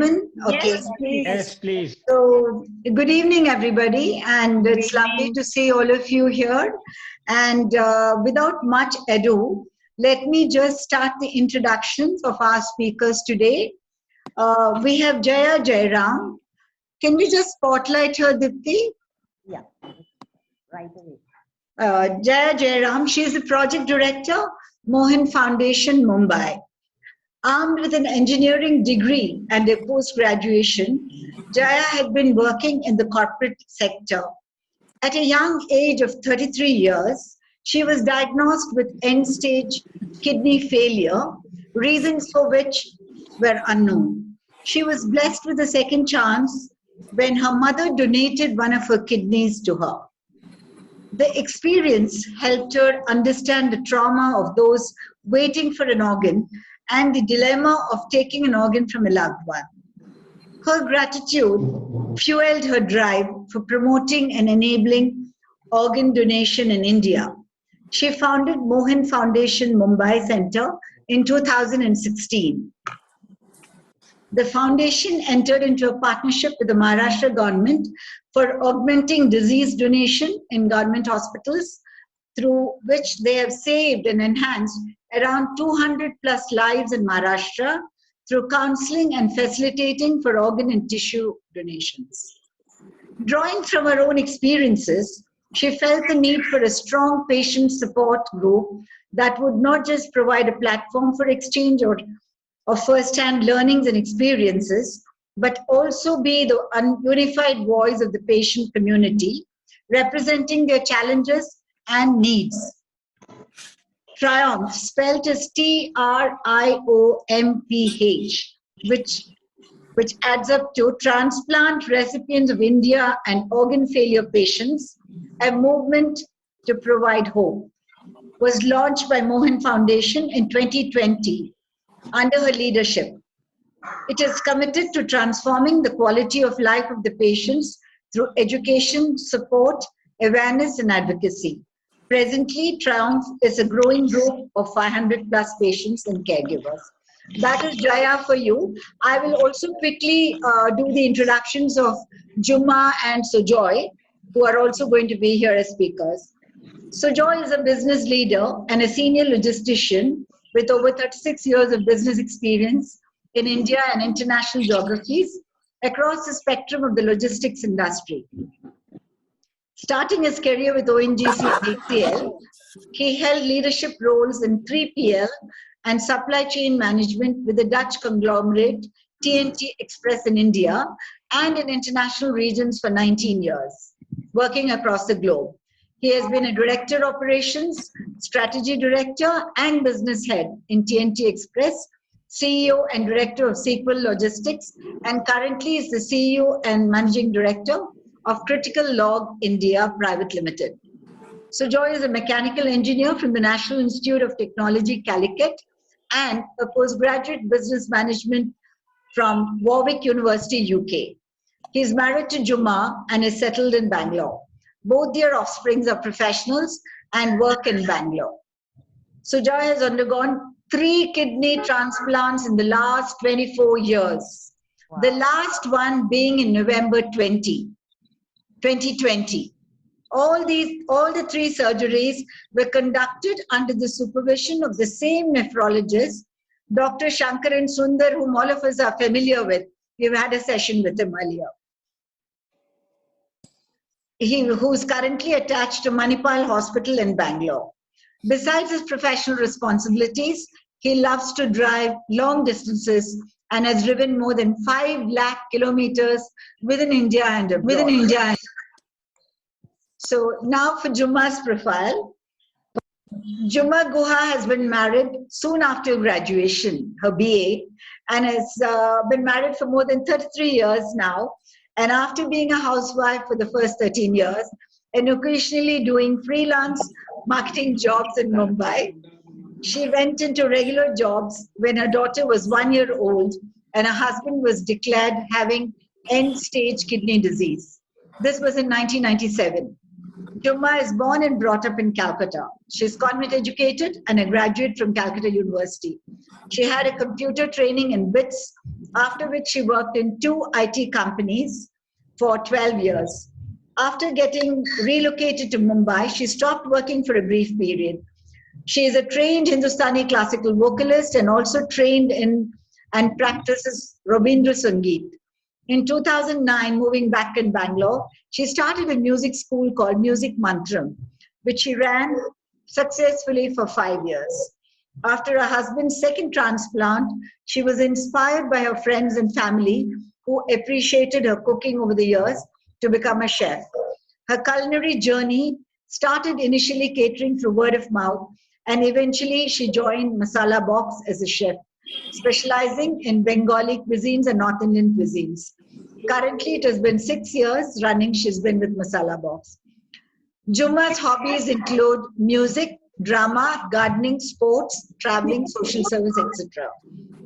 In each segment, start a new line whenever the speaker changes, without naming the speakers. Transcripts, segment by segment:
Okay.
Yes, please.
Yes, please.
So, good evening, everybody, and it's lovely to see all of you here. And without much ado, let me just start the introductions of our speakers today. We have Jaya Jairam. Can we just spotlight her, Dipti?
Yeah, right away.
Jaya Jairam, she is the project director, Mohan Foundation, Mumbai. Armed with an engineering degree and a post-graduation, Jaya had been working in the corporate sector. At a young age of 33 years, she was diagnosed with end-stage kidney failure, reasons for which were unknown. She was blessed with a second chance when her mother donated one of her kidneys to her. The experience helped her understand the trauma of those waiting for an organ and the dilemma of taking an organ from a loved one. Her gratitude fueled her drive for promoting and enabling organ donation in India. She founded Mohan Foundation Mumbai Center in 2016. The foundation entered into a partnership with the Maharashtra government for augmenting disease donation in government hospitals, through which they have saved and enhanced around 200 plus lives in Maharashtra through counseling and facilitating for organ and tissue donations. Drawing from her own experiences, she felt the need for a strong patient support group that would not just provide a platform for exchange of first-hand learnings and experiences, but also be the unified voice of the patient community, representing their challenges and needs. Triumph, spelled as TRIOMPH, which adds up to Transplant Recipients of India and Organ Failure Patients, a movement to provide hope, was launched by Mohan Foundation in 2020 under her leadership. It is committed to transforming the quality of life of the patients through education, support, awareness, and advocacy. Presently, Triumph is a growing group of 500 plus patients and caregivers. That is Jaya for you. I will also quickly do the introductions of Juma and Sujoy, who are also going to be here as speakers. Sujoy is a business leader and a senior logistician with over 36 years of business experience in India and international geographies across the spectrum of the logistics industry. Starting his career with ONGC and HCL, he held leadership roles in 3PL and supply chain management with the Dutch conglomerate TNT Express in India and in international regions for 19 years, working across the globe. He has been a director operations, strategy director, and business head in TNT Express, CEO and director of Sequel Logistics, and currently is the CEO and managing director of Critical Log India Private Limited. Sujoy is a mechanical engineer from the National Institute of Technology, Calicut, and a postgraduate business management from Warwick University, UK. He is married to Juma and is settled in Bangalore. Both their offsprings are professionals and work in Bangalore. Sujoy has undergone 3 kidney transplants in the last 24 years. Wow. The last one being in November 2020. All the 3 surgeries were conducted under the supervision of the same nephrologist, Dr. Shankaran Sundar, whom all of us are familiar with. We've had a session with him earlier. Who's currently attached to Manipal Hospital in Bangalore. Besides his professional responsibilities, he loves to drive long distances and has driven more than 5 lakh kilometers within India and abroad. So now for Juma's profile. Juma Guha has been married soon after graduation, her BA, and has been married for more than 33 years now. And after being a housewife for the first 13 years and occasionally doing freelance marketing jobs in Mumbai, she went into regular jobs when her daughter was 1 year old and her husband was declared having end-stage kidney disease. This was in 1997. Juma is born and brought up in Calcutta. She's convent educated and a graduate from Calcutta University. She had a computer training in BITS, after which she worked in 2 IT companies for 12 years. After getting relocated to Mumbai, she stopped working for a brief period. She is a trained Hindustani classical vocalist and also trained in and practices Rabindra Sangeet. In 2009, moving back in Bangalore, she started a music school called Music Mantram, which she ran successfully for 5 years. After her husband's second transplant, she was inspired by her friends and family who appreciated her cooking over the years to become a chef. Her culinary journey started initially catering through word of mouth, and eventually she joined Masala Box as a chef, specializing in Bengali cuisines and North Indian cuisines. Currently, it has been 6 years running she's been with Masala Box. Juma's hobbies include music, drama, gardening, sports, traveling, social service, etc.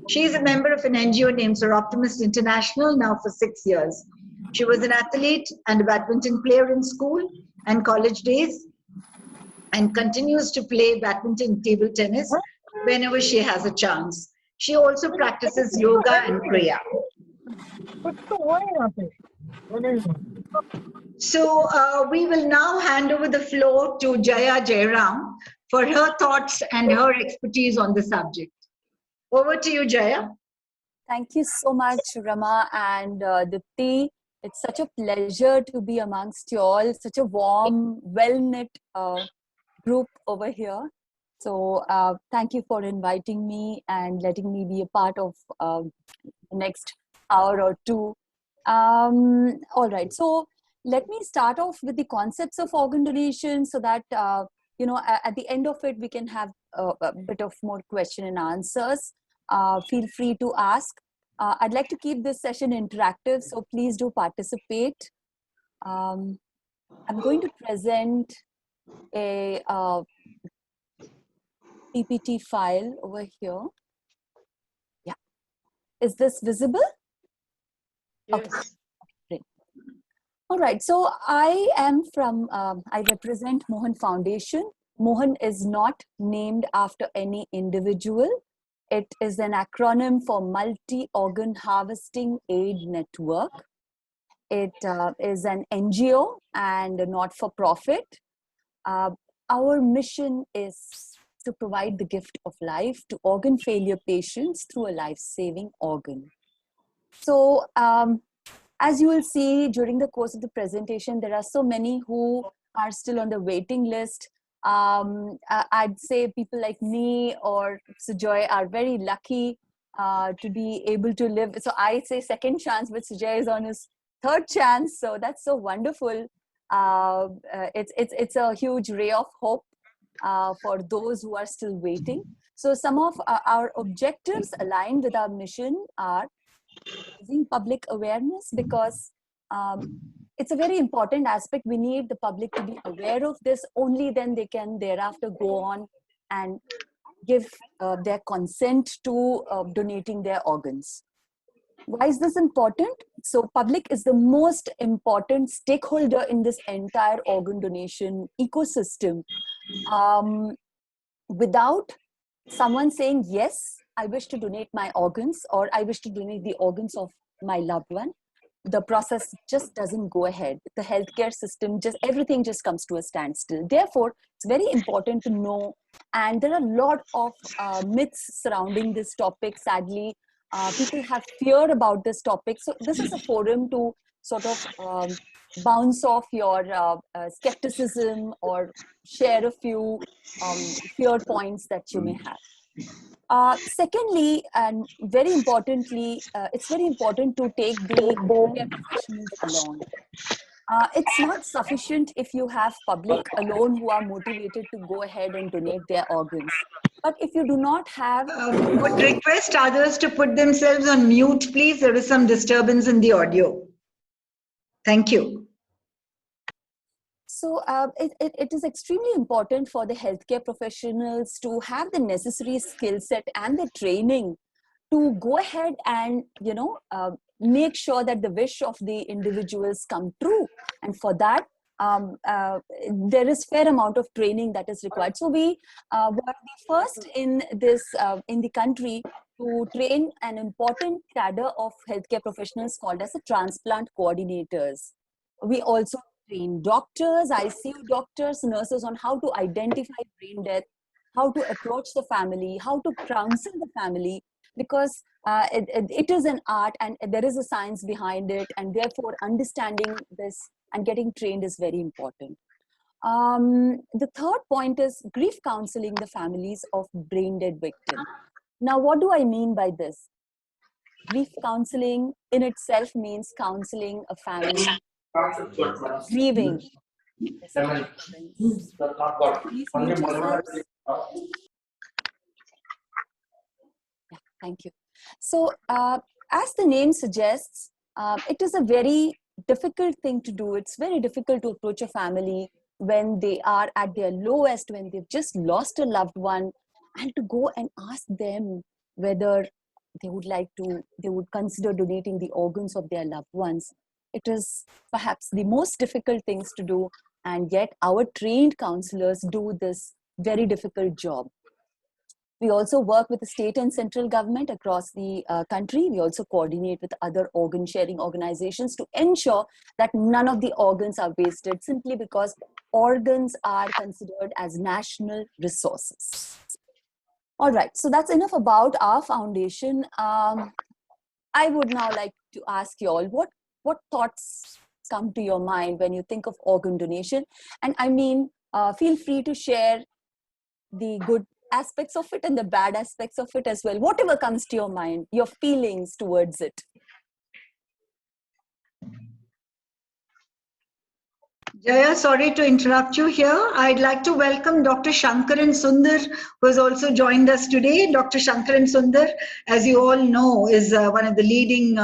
She is a member of an NGO named Sir Optimist International now for 6 years. She was an athlete and a badminton player in school and college days and continues to play badminton and table tennis whenever she has a chance. She also practices yoga and kriya. So we will now hand over the floor to Jaya Jairam for her thoughts and her expertise on the subject. Over to you, Jaya.
Thank you so much, Rama and Dipti. It's such a pleasure to be amongst you all, such a warm, well-knit group over here. So thank you for inviting me and letting me be a part of the next hour or two. All right, so let me start off with the concepts of organ donation so that, at the end of it, we can have a bit of more question and answers. Feel free to ask. I'd like to keep this session interactive, so please do participate. I'm going to present a PPT file over here. Yeah. Is this visible?
Yes.
Okay. Great. All right. So I am from, I represent Mohan Foundation. Mohan is not named after any individual. It is an acronym for Multi-Organ Harvesting Aid Network. It is an NGO and a not-for-profit. Our mission is to provide the gift of life to organ failure patients through a life-saving organ. So as you will see during the course of the presentation, there are so many who are still on the waiting list. I'd say people like me or Sujoy are very lucky to be able to live. So I say second chance, but Sujoy is on his third chance. So that's so wonderful. It's a huge ray of hope for those who are still waiting. So some of our objectives aligned with our mission are raising public awareness, because it's a very important aspect. We need the public to be aware of this. Only then they can thereafter go on and give their consent to donating their organs. Why is this important? So public is the most important stakeholder in this entire organ donation ecosystem. Without someone saying, yes, I wish to donate my organs, or I wish to donate the organs of my loved one, the process just doesn't go ahead. The healthcare system, everything just comes to a standstill. Therefore, it's very important to know, and there are a lot of myths surrounding this topic. Sadly, people have fear about this topic. So this is a forum to sort of bounce off your skepticism or share a few fear points that you may have. Secondly, and very importantly, it's very important to take the healthcare professionals along. It's not sufficient if you have public alone who are motivated to go ahead and donate their organs. But if you do not have...
would request others to put themselves on mute, please. There is some disturbance in the audio. Thank you.
So it is extremely important for the healthcare professionals to have the necessary skill set and the training to go ahead and, make sure that the wish of the individuals come true. And for that, there is fair amount of training that is required. So we were the first in this in the country to train an important cadre of healthcare professionals called as the transplant coordinators. We also train doctors, ICU doctors, nurses on how to identify brain death, how to approach the family, how to counsel the family, because it is an art and there is a science behind it, and therefore understanding this and getting trained is very important. The third point is grief counseling the families of brain dead victims. Now, what do I mean by this? Grief counseling in itself means counseling a family grieving. Please mute yourselves. Yeah, thank you. So, as the name suggests, it is a very difficult thing to do. It's very difficult to approach a family when they are at their lowest, when they've just lost a loved one, and to go and ask them whether they would consider donating the organs of their loved ones. It is perhaps the most difficult things to do, and yet our trained counselors do this very difficult job. We also work with the state and central government across the country. We also coordinate with other organ sharing organizations to ensure that none of the organs are wasted simply because organs are considered as national resources. All right, so that's enough about our foundation. I would now like to ask you all, what thoughts come to your mind when you think of organ donation? And I mean, feel free to share the good aspects of it and the bad aspects of it as well. Whatever comes to your mind, your feelings towards it.
Jaya, sorry to interrupt you here. I'd like to welcome Dr. Shankaran Sundar, who has also joined us today. Dr. Shankaran Sundar, as you all know, is one of the leading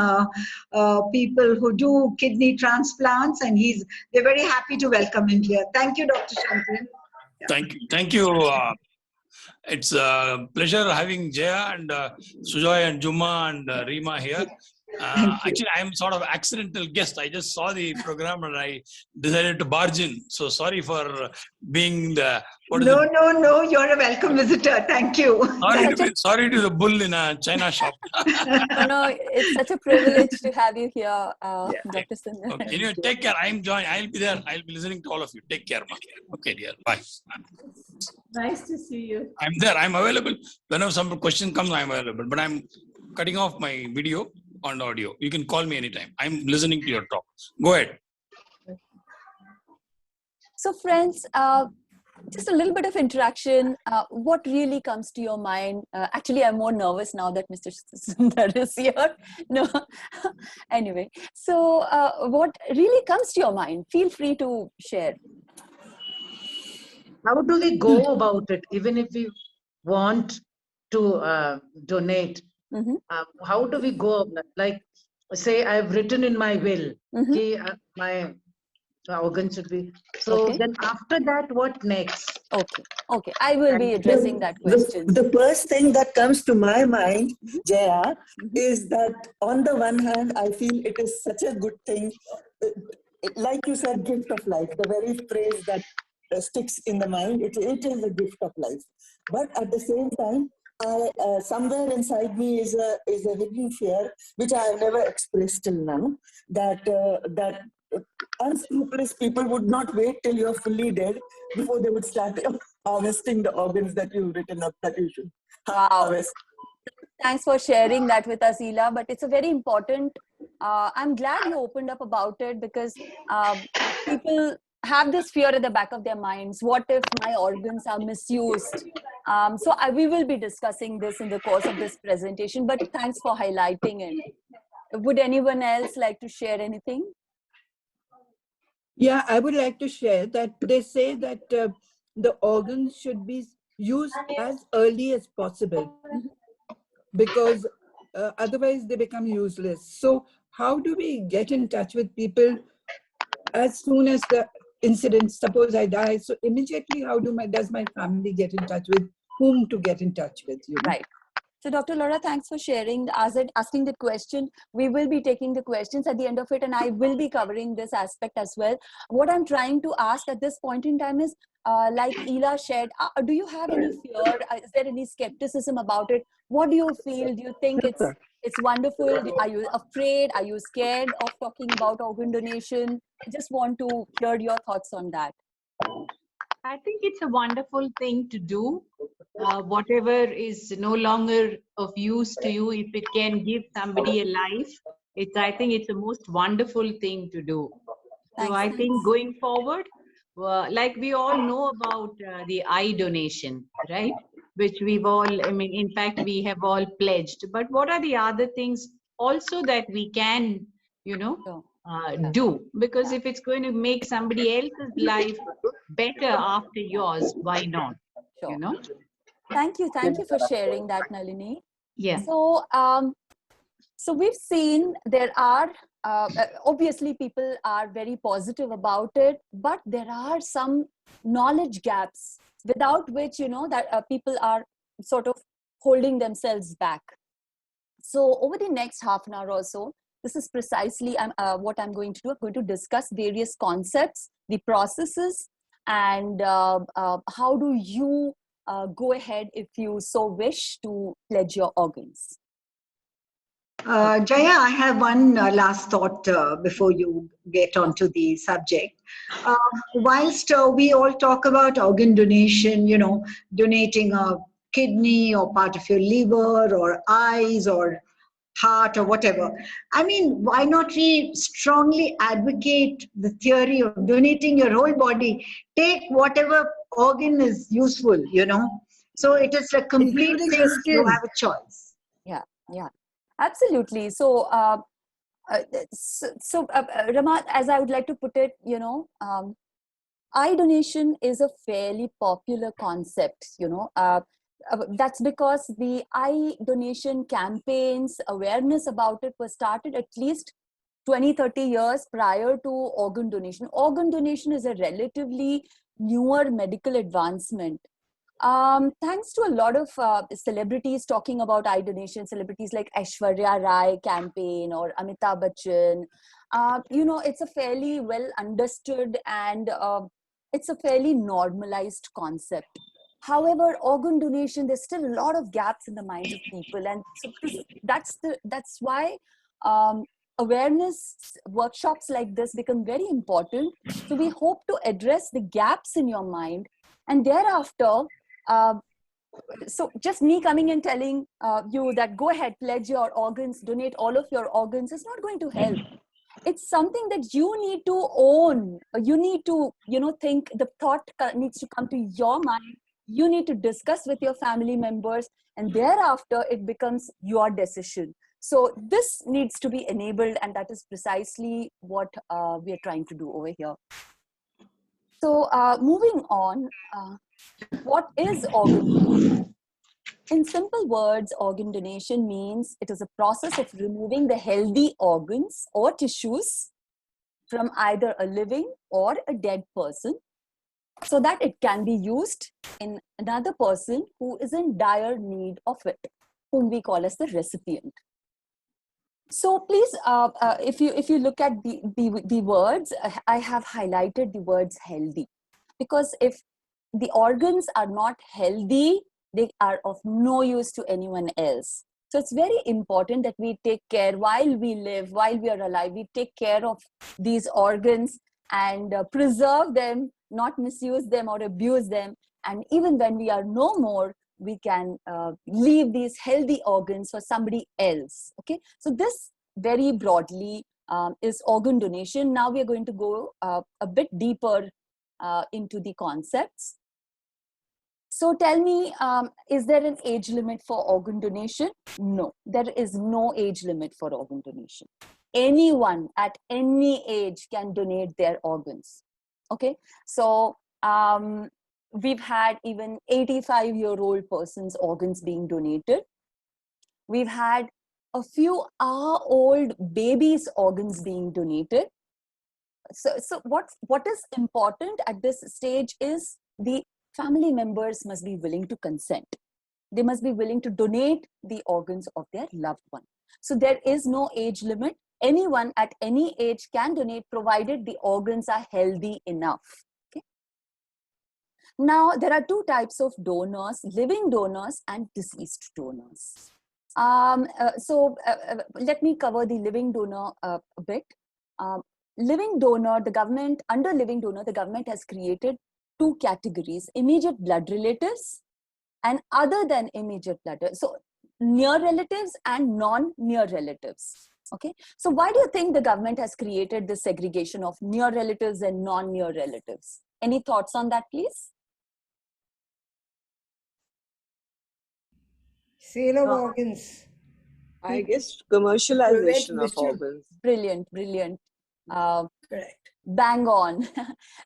people who do kidney transplants, and we're very happy to welcome him here. Thank you, Dr. Shankaran.
Yeah. Thank you. It's a pleasure having Jaya and Sujoy and Juma and Reema here. Actually, I'm sort of accidental guest. I just saw the program and I decided to barge in. So sorry for being the...
No, you're a welcome visitor. Thank you.
Sorry to the bull in a China shop.
No, it's such a privilege to have you here, Dr. Sundar.
Okay. Anyway, take care. I'll be there. I'll be listening to all of you. Take care, ma. Okay, dear. Bye.
Nice to see you.
I'm there. I'm available. Whenever some question comes, I'm available. But I'm cutting off my video on audio. You can call me anytime. I'm listening to your talk. Go ahead.
So friends, just a little bit of interaction. What really comes to your mind? Actually, I'm more nervous now that Mr. Sundar is here. No, anyway. So what really comes to your mind? Feel free to share.
How do we go about it, even if we want to donate?
Mm-hmm.
How do we go? Like, say, I've written in my will,
Mm-hmm.
my organ should be. So
Okay.
then after that, what next?
Okay. I will be addressing that question.
The first thing that comes to my mind, Jaya, is that on the one hand, I feel it is such a good thing. Like you said, gift of life, the very phrase that sticks in the mind, it is a gift of life. But at the same time, somewhere inside me is a hidden fear, which I have never expressed till now, that unscrupulous people would not wait till you're fully dead before they would start harvesting the organs that you've written up that you should harvest.
Thanks for sharing that with us, Ela. But it's a very important, I'm glad you opened up about it, because people have this fear at the back of their minds. What if my organs are misused? So we will be discussing this in the course of this presentation, but thanks for highlighting it. Would anyone else like to share anything?
Yeah, I would like to share that they say that the organs should be used as early as possible, because otherwise they become useless. So how do we get in touch with people as soon as the incident, suppose I die, so immediately how does my family get in touch with whom to get in touch with? You know?
Right. So Dr. Laura, thanks for sharing, asking the question. We will be taking the questions at the end of it, and I will be covering this aspect as well. What I'm trying to ask at this point in time is, like Ela shared, do you have any fear? Is there any skepticism about it? What do you feel? Do you think it's wonderful? Are you afraid? Are you scared of talking about organ donation? I just want to hear your thoughts on that.
I think it's a wonderful thing to do. Whatever is no longer of use to you, if it can give somebody a life, I think it's the most wonderful thing to do. So I think going forward, like we all know about the eye donation, right? Which we've all, I mean, in fact, we have all pledged. But what are the other things also that we can, do? Because if it's going to make somebody else's life better after yours, why not?
Sure.
You know?
Thank you for sharing that, Nalini.
Yeah.
So, so we've seen there are obviously people are very positive about it, but there are some knowledge gaps without which that people are sort of holding themselves back. So over the next half an hour or so, this is precisely what I'm going to do. I'm going to discuss various concepts, the processes, and how do you go ahead if you so wish to pledge your organs.
Jaya, I have one last thought before you get onto the subject. Whilst we all talk about organ donation, donating a kidney or part of your liver or eyes or heart or whatever. I mean, why not we strongly advocate the theory of donating your whole body? Take whatever organ is useful, So it is a complete
Including
thing.
the
You
skin.
have a choice.
Yeah, absolutely. So, Rama, as I would like to put it, eye donation is a fairly popular concept, that's because the eye donation campaigns, awareness about it was started at least 20-30 years prior to organ donation. Organ donation is a relatively newer medical advancement. Thanks to a lot of celebrities talking about eye donation, celebrities like Aishwarya Rai campaign or Amitabh Bachchan, it's a fairly well understood and it's a fairly normalized concept. However, organ donation, there's still a lot of gaps in the minds of people, and so that's why awareness workshops like this become very important. So we hope to address the gaps in your mind, and thereafter. So just me coming and telling you that go ahead, pledge your organs, donate all of your organs is not going to help. It's something that you need to own. You need to, think, the thought needs to come to your mind. You need to discuss with your family members, and thereafter it becomes your decision. So this needs to be enabled, and that is precisely what we are trying to do over here. So moving on, what is organ donation? In simple words, organ donation means it is a process of removing the healthy organs or tissues from either a living or a dead person so that it can be used in another person who is in dire need of it, whom we call as the recipient. So please, if you look at the words, I have highlighted the words healthy, because if the organs are not healthy, they are of no use to anyone else. So it's very important that we take care while we live, while we are alive, we take care of these organs and preserve them, not misuse them or abuse them. And even when we are no more, we can leave these healthy organs for somebody else. Okay, so this very broadly is organ donation. Now we are going to go a bit deeper into the concepts. So tell me, is there an age limit for organ donation? No, there is no age limit for organ donation. Anyone at any age can donate their organs. Okay, so we've had even 85-year-old person's organs being donated. We've had a few hour-old babies' organs being donated. So what is important at this stage is the family members must be willing to consent. they must be willing to donate the organs of their loved one. So there is no age limit. Anyone at any age can donate, provided the organs are healthy enough. Okay. Now, there are two types of donors: living donors and deceased donors. Let me cover the living donor a bit. Living donor, under living donor, the government has created two categories: immediate blood relatives and other than immediate blood. So near relatives and non-near relatives. Okay. So why do you think the government has created this segregation of near relatives and non-near relatives? Any thoughts on that, please?
Sale of organs.
I guess
Prevent
commercialization of
misuse.
organs.
Brilliant, brilliant.
Correct.
Bang on.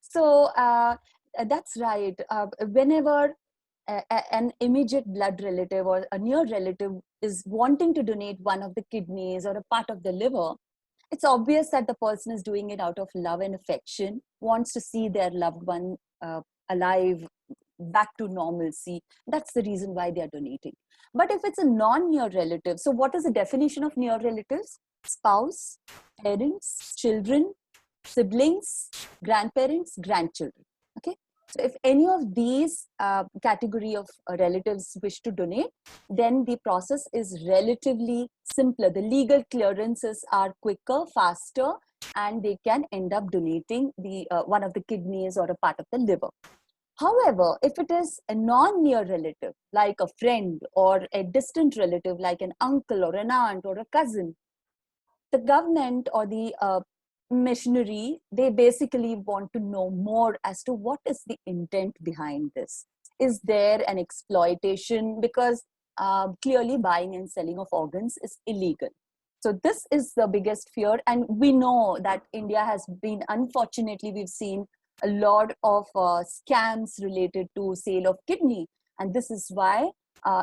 So that's right. Whenever an immediate blood relative or a near relative is wanting to donate one of the kidneys or a part of the liver, it's obvious that the person is doing it out of love and affection, wants to see their loved one alive, back to normalcy. That's the reason why they are donating. But if it's a non-near relative, so what is the definition of near relatives? Spouse, parents, children, siblings, grandparents, grandchildren. Okay. So if any of these category of relatives wish to donate, then the process is relatively simpler. The legal clearances are quicker, faster, and they can end up donating the one of the kidneys or a part of the liver. However, if it is a non-near relative, like a friend, or a distant relative, like an uncle or an aunt or a cousin, the government or the missionary, they basically want to know more as to what is the intent behind this. Is there an exploitation? Because clearly buying and selling of organs is illegal. So this is the biggest fear. And we know that India has been, unfortunately, we've seen a lot of scams related to sale of kidney. And this is why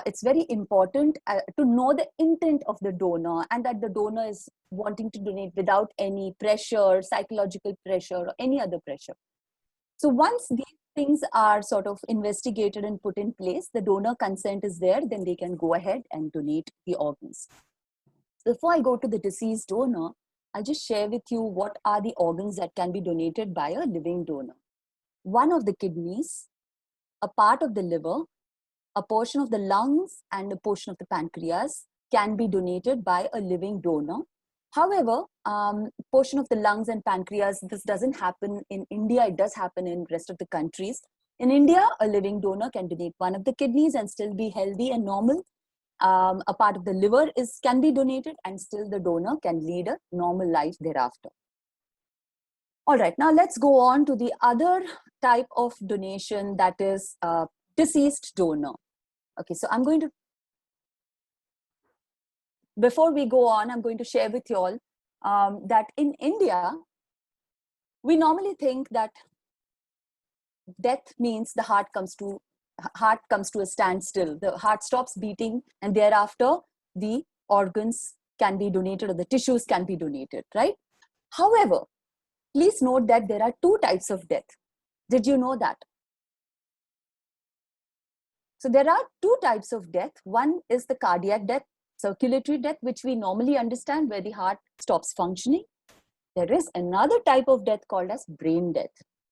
it's very important to know the intent of the donor, and that the donor is wanting to donate without any pressure, psychological pressure, or any other pressure. So once these things are sort of investigated and put in place, the donor consent is there, then they can go ahead and donate the organs. Before I go to the deceased donor, I'll just share with you what are the organs that can be donated by a living donor. One of the kidneys, a part of the liver, a portion of the lungs, and a portion of the pancreas can be donated by a living donor. However, portion of the lungs and pancreas, this doesn't happen in India. It does happen in rest of the countries. In India, a living donor can donate one of the kidneys and still be healthy and normal. A part of the liver can be donated, and still the donor can lead a normal life thereafter. All right, now let's go on to the other type of donation, that is deceased donor. Okay, so I'm going to, before we go on, I'm going to share with you all that in India, we normally think that death means the heart comes to a standstill. The heart stops beating, and thereafter the organs can be donated or the tissues can be donated, right? However, please note that there are two types of death. Did you know that? So there are two types of death. One is the cardiac death, circulatory death, which we normally understand, where the heart stops functioning. There is another type of death called as brain death,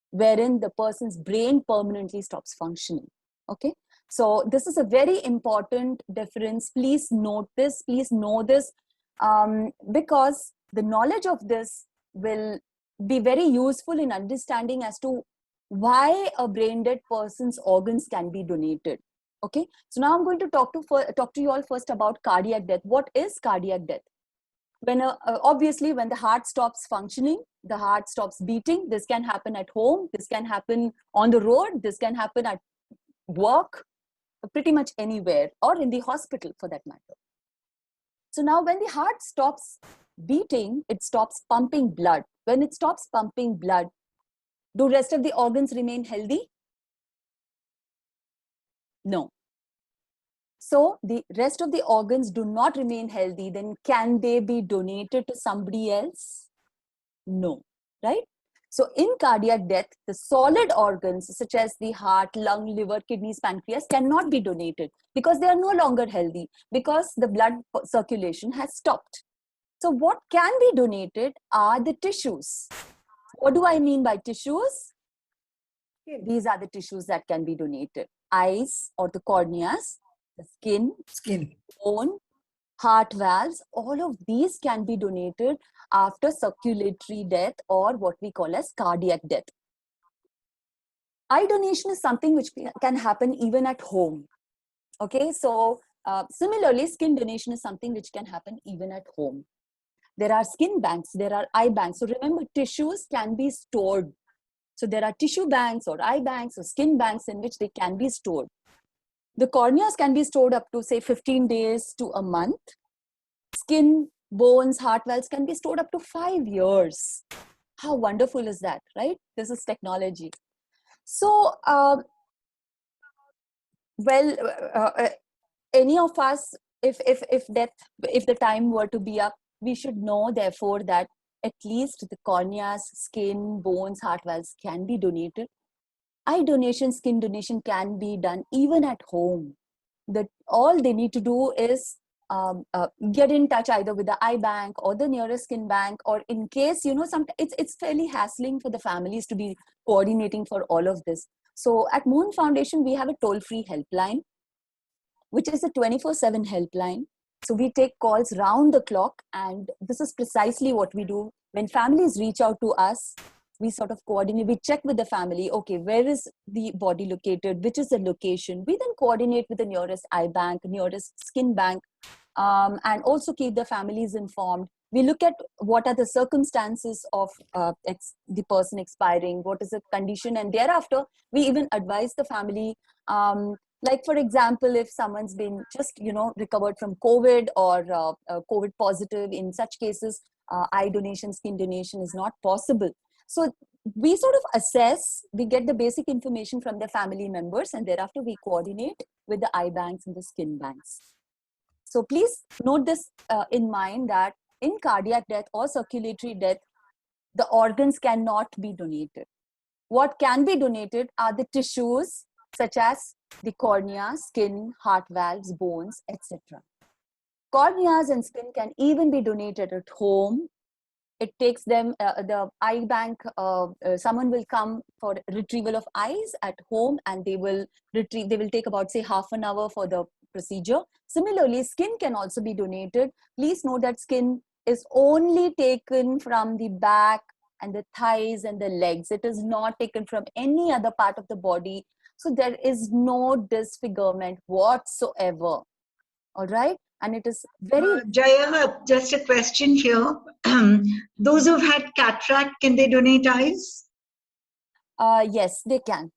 wherein the person's brain permanently stops functioning. Okay, so this is a very important difference. Please note this, please know this, because the knowledge of this will be very useful in understanding as to why a brain dead person's organs can be donated. Okay, so now I'm going to talk to you all first about cardiac death. What is cardiac death? When obviously when the heart stops functioning, the heart stops beating. This can happen at home, this can happen on the road, this can happen at work, pretty much anywhere, or in the hospital for that matter. So now when the heart stops beating, it stops pumping blood. When it stops pumping blood, do rest of the organs remain healthy? No. So the rest of the organs do not remain healthy. Then can they be donated to somebody else? No, right? So in cardiac death, the solid organs such as the heart, lung, liver, kidneys, pancreas cannot be donated because they are no longer healthy, because the blood circulation has stopped. So what can be donated are the tissues. What do I mean by tissues? These are the tissues that can be donated. Eyes or the corneas, the skin, bone, heart valves, all of these can be donated after circulatory death or what we call as cardiac death. Eye donation is something which can happen even at home. Okay, so similarly, skin donation is something which can happen even at home. There are skin banks, there are eye banks. So remember, tissues can be stored. So there are tissue banks or eye banks or skin banks in which they can be stored. The corneas can be stored up to say 15 days to a month. Skin, bones, heart valves can be stored up to 5 years. How wonderful is that, right? This is technology. So, any of us, if the time were to be up, we should know, therefore, that at least the corneas, skin, bones, heart valves can be donated. Eye donation, skin donation can be done even at home. All they need to do is get in touch either with the eye bank or the nearest skin bank, or in case, it's fairly hassling for the families to be coordinating for all of this. So at Mohan Foundation, we have a toll-free helpline, which is a 24/7 helpline. So we take calls round the clock, and this is precisely what we do. When families reach out to us, we sort of coordinate, we check with the family, okay, where is the body located, which is the location. We then coordinate with the nearest eye bank, nearest skin bank, and also keep the families informed. We look at what are the circumstances of the person expiring, what is the condition, and thereafter, we even advise the family. Like, for example, if someone's been just, recovered from COVID or COVID positive, in such cases, eye donation, skin donation is not possible. So we sort of assess, we get the basic information from the family members, and thereafter we coordinate with the eye banks and the skin banks. So please note this in mind, that in cardiac death or circulatory death, the organs cannot be donated. What can be donated are the tissues such as the cornea, skin, heart valves, bones, etc. Corneas and skin can even be donated at home. It takes them, the eye bank, someone will come for retrieval of eyes at home, and they will take about, say, half an hour for the procedure. Similarly, skin can also be donated. Please note that skin is only taken from the back and the thighs and the legs. It is not taken from any other part of the body. So there is no disfigurement whatsoever. All right? And it is very...
Jaya, just a question here. Those who've had cataract, can they donate eyes?
Yes, they can.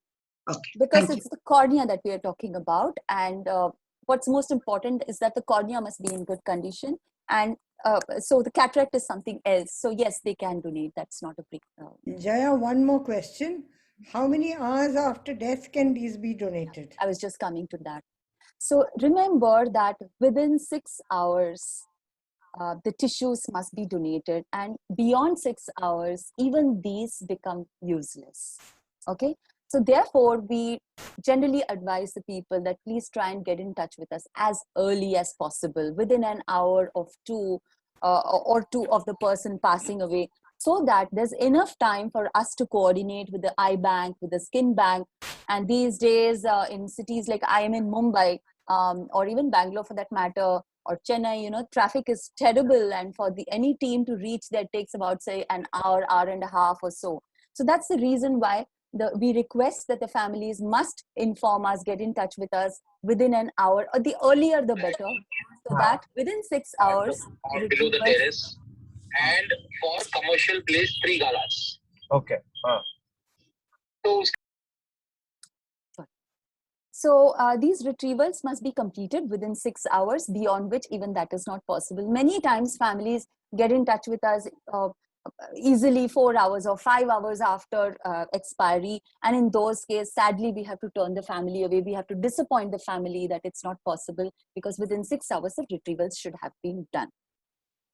Okay,
because it's the cornea that we are talking about. And what's most important is that the cornea must be in good condition. And so the cataract is something else. So yes, they can donate. That's not a big...
Jaya, one more question. How many hours after death can these be donated?
I was just coming to that. So remember that within 6 hours, the tissues must be donated, and beyond 6 hours, even these become useless. Okay. So therefore, we generally advise the people that please try and get in touch with us as early as possible, within an hour or two of the person passing away, so that there's enough time for us to coordinate with the eye bank, with the skin bank. And these days in cities like I am in Mumbai, or even Bangalore for that matter, or Chennai, traffic is terrible. And for any team to reach there takes about, say, an hour, hour and a half or so. So that's the reason why we request that the families must inform us, get in touch with us within an hour, or the earlier the better, so that within 6 hours,
below the terrace, and for commercial place 3 galas.
Okay.
So these retrievals must be completed within 6 hours, beyond which even that is not possible. Many times families get in touch with us easily 4 hours or 5 hours after expiry. And in those cases, sadly, we have to turn the family away. We have to disappoint the family that it's not possible, because within 6 hours, the retrievals should have been done.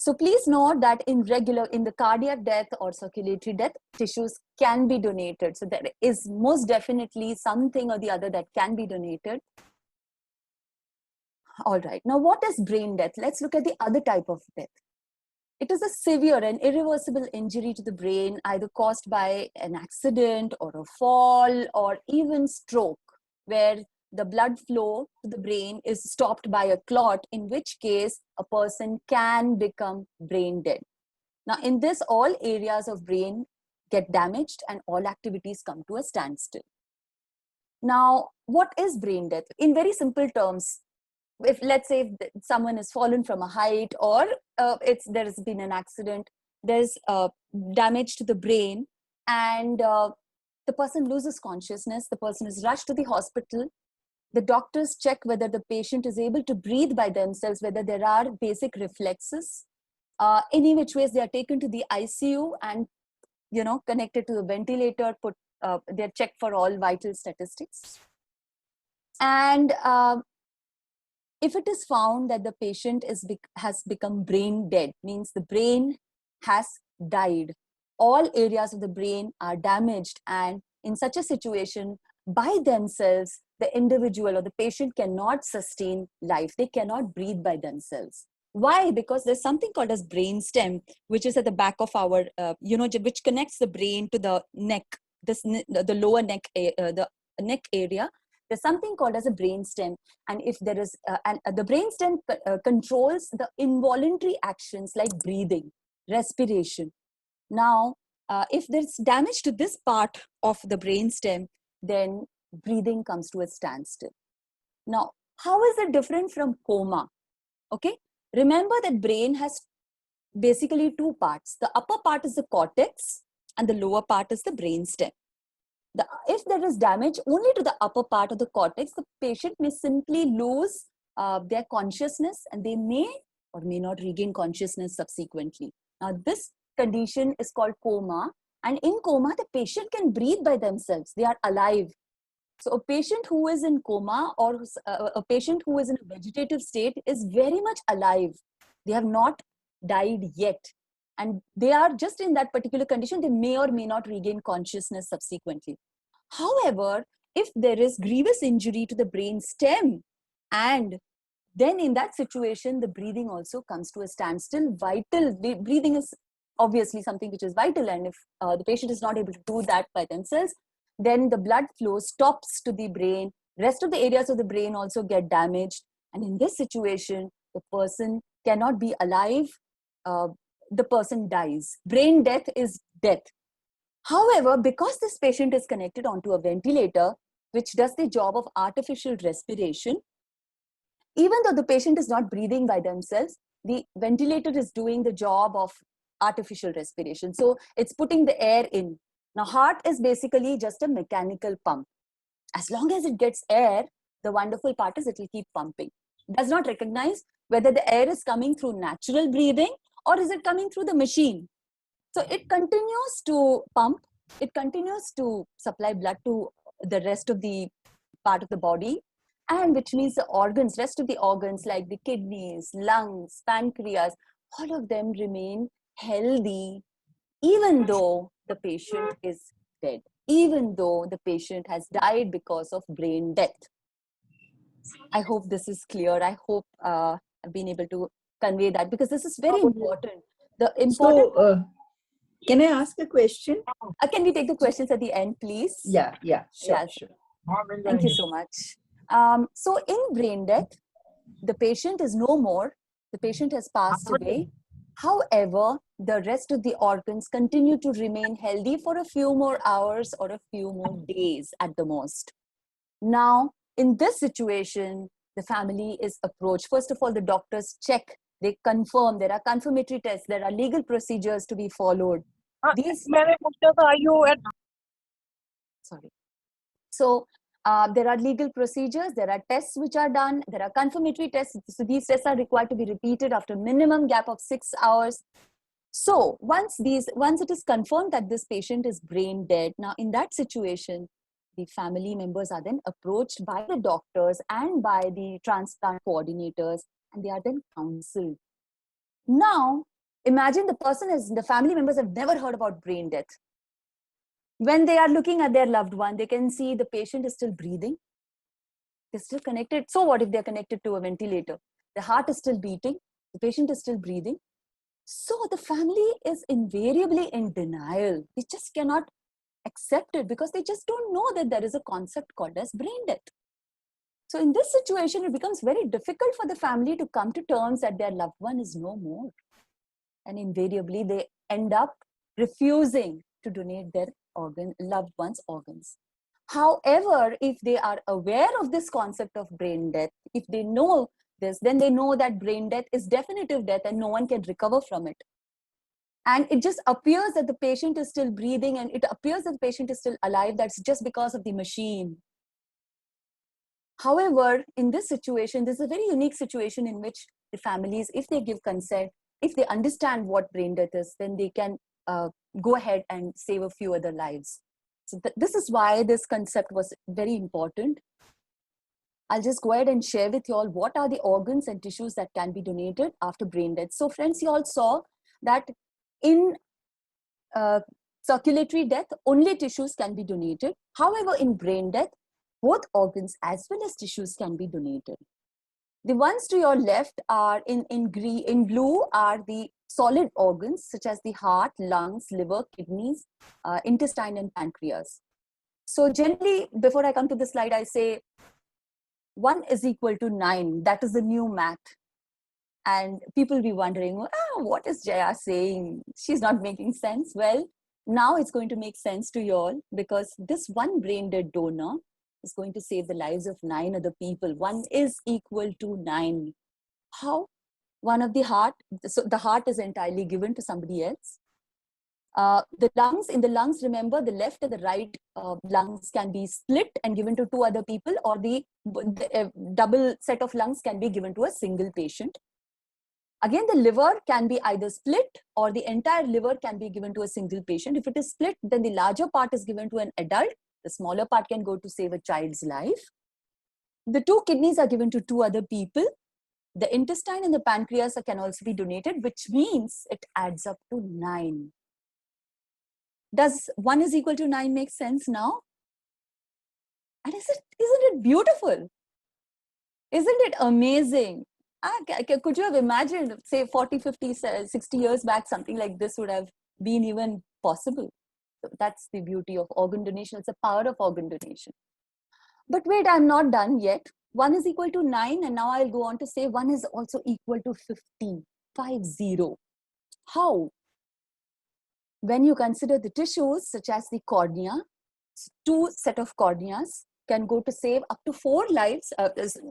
So please note that in the cardiac death or circulatory death, tissues can be donated. So there is most definitely something or the other that can be donated. All right. Now, what is brain death? Let's look at the other type of death. It is a severe and irreversible injury to the brain, either caused by an accident or a fall or even stroke, where the blood flow to the brain is stopped by a clot, in which case a person can become brain dead. Now, in this, all areas of brain get damaged and all activities come to a standstill. Now, what is brain death? In very simple terms, if let's say if someone has fallen from a height or there has been an accident, there's damage to the brain, and the person loses consciousness, the person is rushed to the hospital. The doctors check whether the patient is able to breathe by themselves, whether there are basic reflexes. Any which ways, they are taken to the ICU and connected to the ventilator, they're checked for all vital statistics. And if it is found that the patient has become brain dead, means the brain has died, all areas of the brain are damaged, and in such a situation, by themselves, the individual or the patient cannot sustain life. They cannot breathe by themselves. Why? Because there's something called as brain stem, which is at the back of our, which connects the brain to the neck, the lower neck, the neck area. There's something called as a brain stem, and if there is, the brain stem controls the involuntary actions like breathing, respiration. Now, if there's damage to this part of the brain stem, then breathing comes to a standstill. Now, how is it different from coma? Okay, remember that brain has basically two parts. The upper part is the cortex, and the lower part is the brain stem. If there is damage only to the upper part of the cortex, the patient may simply lose their consciousness, and they may or may not regain consciousness subsequently. Now, this condition is called coma, and in coma, the patient can breathe by themselves. They are alive. So a patient who is in coma or a patient who is in a vegetative state is very much alive. They have not died yet. And they are just in that particular condition. They may or may not regain consciousness subsequently. However, if there is grievous injury to the brain stem, and then in that situation, the breathing also comes to a standstill. Breathing is obviously something which is vital. And if the patient is not able to do that by themselves, then the blood flow stops to the brain. Rest of the areas of the brain also get damaged. And in this situation, the person cannot be alive. The person dies. Brain death is death. However, because this patient is connected onto a ventilator, which does the job of artificial respiration, even though the patient is not breathing by themselves, the ventilator is doing the job of artificial respiration. So it's putting the air in. Now, heart is basically just a mechanical pump. As long as it gets air, the wonderful part is it will keep pumping. It does not recognize whether the air is coming through natural breathing or is it coming through the machine. So it continues to pump. It continues to supply blood to the rest of the part of the body, and which means the organs, rest of the organs like the kidneys, lungs, pancreas, all of them remain healthy, even though the patient is dead, even though the patient has died because of brain death. I hope this is clear. I hope I've been able to convey that, because this is very important. The important.
So, can I ask a question?
Can we take the questions at the end, please?
Yeah, sure.
Thank you so much. So in brain death, the patient is no more. The patient has passed away. However, the rest of the organs continue to remain healthy for a few more hours or a few more days at the most. Now, in this situation, the family is approached. First of all, the doctors check, they confirm, there are confirmatory tests, there are legal procedures to be followed. Sorry. So, there are legal procedures, there are tests which are done, there are confirmatory tests. So these tests are required to be repeated after minimum gap of 6 hours. So once it is confirmed that this patient is brain dead, now in that situation, the family members are then approached by the doctors and by the transplant coordinators, and they are then counseled. Now, imagine the family members have never heard about brain death. When they are looking at their loved one, they can see the patient is still breathing. They're still connected. So what if they're connected to a ventilator? The heart is still beating. The patient is still breathing. So the family is invariably in denial. They just cannot accept it because they just don't know that there is a concept called as brain death. So in this situation, it becomes very difficult for the family to come to terms that their loved one is no more. And invariably, they end up refusing to donate their loved one's organs. However, if they are aware of this concept of brain death, if they know this, then they know that brain death is definitive death and no one can recover from it. And it just appears that the patient is still breathing and it appears that the patient is still alive. That's just because of the machine. However, in this situation, this is a very unique situation in which the families, if they give consent, if they understand what brain death is, then they can go ahead and save a few other lives. So this is why this concept was very important. I'll just go ahead and share with you all what are the organs and tissues that can be donated after brain death. So friends, you all saw that in circulatory death, only tissues can be donated. However, in brain death, both organs as well as tissues can be donated. The ones to your left are in blue are the solid organs such as the heart, lungs, liver, kidneys, intestine and pancreas. So generally, before I come to this slide, I say 1 is equal to 9. That is the new math. And people will be wondering, what is Jaya saying? She's not making sense. Well, now it's going to make sense to you all because this one brain dead donor is going to save the lives of 9 other people. 1 is equal to 9. How? One of the heart, so the heart is entirely given to somebody else. In the lungs, remember the left and the right lungs can be split and given to 2 other people, or the double set of lungs can be given to a single patient. Again, the liver can be either split or the entire liver can be given to a single patient. If it is split, then the larger part is given to an adult. The smaller part can go to save a child's life. The 2 kidneys are given to 2 other people. The intestine and the pancreas can also be donated, which means it adds up to 9. Does 1 is equal to 9 make sense now? And isn't it beautiful? Isn't it amazing? Could you have imagined, say 40, 50, 60 years back, something like this would have been even possible? So that's the beauty of organ donation. It's the power of organ donation. But wait, I'm not done yet. 1 is equal to 9, and now I'll go on to say 1 is also equal to 50. How? When you consider the tissues, such as the cornea, 2 set of corneas can go to save up to 4 lives.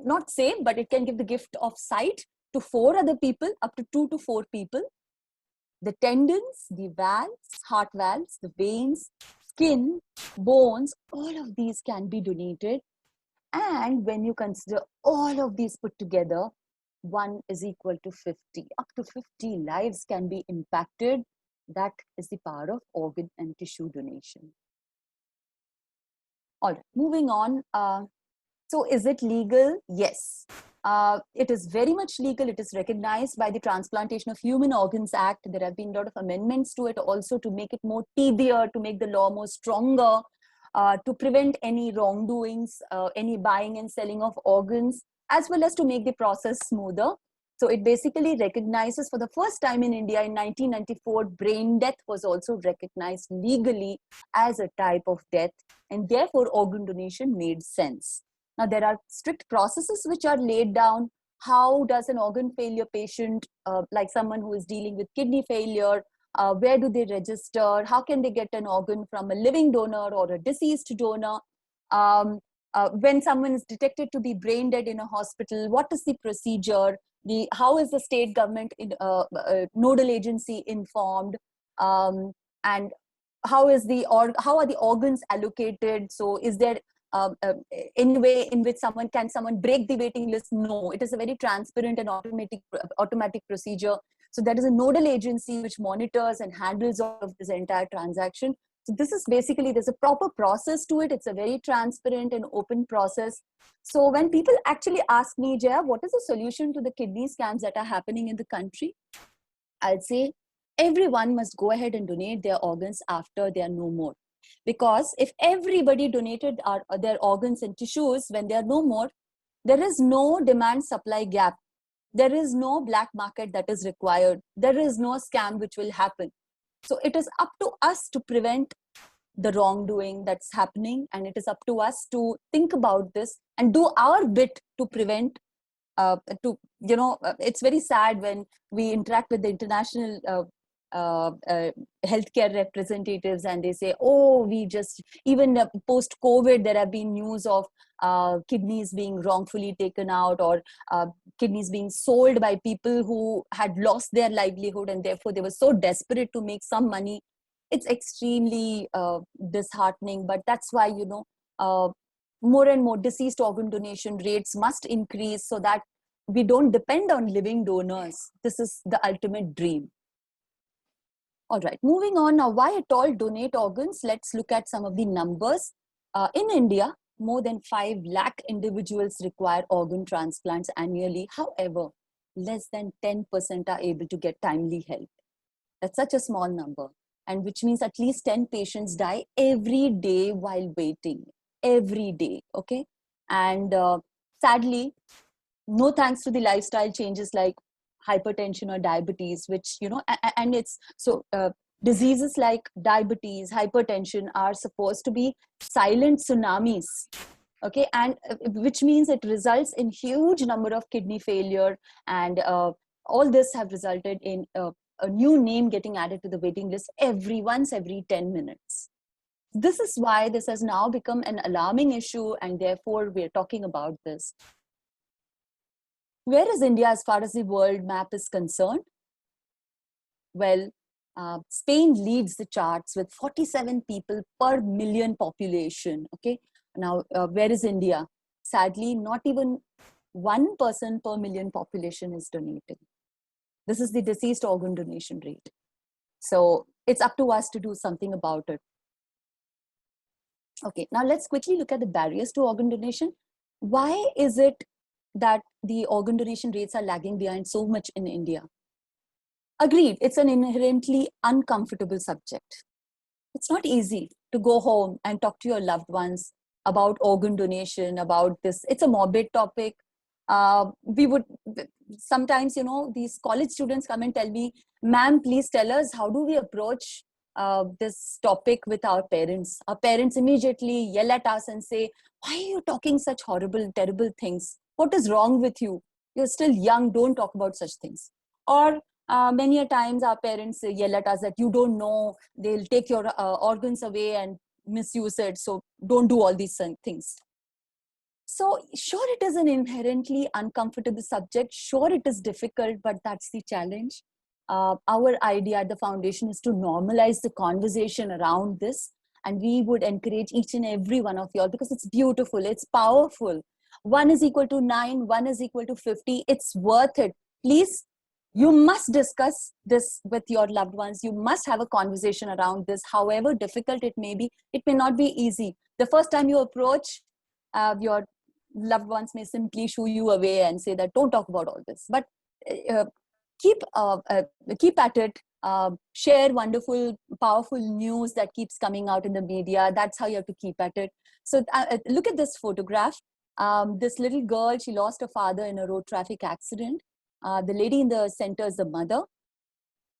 Not save, but it can give the gift of sight to 4 other people, up to 2 to 4 people. The tendons, the valves, heart valves, the veins, skin, bones, all of these can be donated. And when you consider all of these put together, 1 is equal to 50. Up to 50 lives can be impacted. That is the power of organ and tissue donation. All right, moving on. So is it legal? Yes. It is very much legal. It is recognized by the Transplantation of Human Organs Act. There have been a lot of amendments to it also to make it more teethier, to make the law more stronger, to prevent any wrongdoings, any buying and selling of organs, as well as to make the process smoother. So it basically recognizes, for the first time in India in 1994, brain death was also recognized legally as a type of death, and therefore organ donation made sense. Now there are strict processes which are laid down. How does an organ failure patient, like someone who is dealing with kidney failure, where do they register? How can they get an organ from a living donor or a deceased donor? When someone is detected to be brain dead in a hospital, what is the procedure? How is the state government nodal agency informed? And how are the organs allocated? So is there any way in which someone break the waiting list? No, it is a very transparent and automatic procedure. So there is a nodal agency which monitors and handles all of this entire transaction. So this is basically, there's a proper process to it. It's a very transparent and open process. So when people actually ask me, Jaya, what is the solution to the kidney scams that are happening in the country? I'll say everyone must go ahead and donate their organs after they are no more. Because if everybody donated their organs and tissues when they are no more, there is no demand supply gap. There is no black market that is required. There is no scam which will happen. So it is up to us to prevent the wrongdoing that's happening, and it is up to us to think about this and do our bit to prevent it's very sad when we interact with the international healthcare representatives and they say, oh, we just, even post COVID, there have been news of kidneys being wrongfully taken out, or kidneys being sold by people who had lost their livelihood and therefore they were so desperate to make some money. It's extremely disheartening, but that's why, more and more deceased organ donation rates must increase so that we don't depend on living donors. This is the ultimate dream. All right, moving on now, why at all donate organs? Let's look at some of the numbers. In India, more than 5 lakh individuals require organ transplants annually. However, less than 10% are able to get timely help. That's such a small number, and which means at least 10 patients die every day while waiting. Every day, okay? And sadly, no thanks to the lifestyle changes like hypertension or diabetes, which, and it's so diseases like diabetes, hypertension are supposed to be silent tsunamis, okay? And which means it results in huge number of kidney failure, and all this have resulted in a new name getting added to the waiting list every 10 minutes. This is why this has now become an alarming issue, and therefore we're talking about this. Where is India as far as the world map is concerned? Well, Spain leads the charts with 47 people per million population, okay? Now, where is India? Sadly, not even 1 person per million population is donating. This is the deceased organ donation rate. So it's up to us to do something about it. Okay, now let's quickly look at the barriers to organ donation. Why is it that the organ donation rates are lagging behind so much in India? Agreed, it's an inherently uncomfortable subject. It's not easy to go home and talk to your loved ones about organ donation, about this. It's a morbid topic. We would sometimes, these college students come and tell me, ma'am, please tell us, how do we approach this topic with our parents? Our parents immediately yell at us and say, why are you talking such horrible, terrible things? What is wrong with you? You're still young, don't talk about such things. Or many a times our parents yell at us that you don't know, they'll take your organs away and misuse it. So don't do all these things. So sure, it is an inherently uncomfortable subject. Sure, it is difficult, but that's the challenge. Our idea at the foundation is to normalize the conversation around this. And we would encourage each and every one of you all, because it's beautiful, it's powerful. 1 is equal to 9, 1 is equal to 50. It's worth it. Please, you must discuss this with your loved ones. You must have a conversation around this. However difficult it may be, it may not be easy. The first time you approach, your loved ones may simply shoo you away and say that don't talk about all this. But keep at it. Share wonderful, powerful news that keeps coming out in the media. That's how you have to keep at it. So look at this photograph. This little girl, she lost her father in a road traffic accident. The lady in the center is the mother.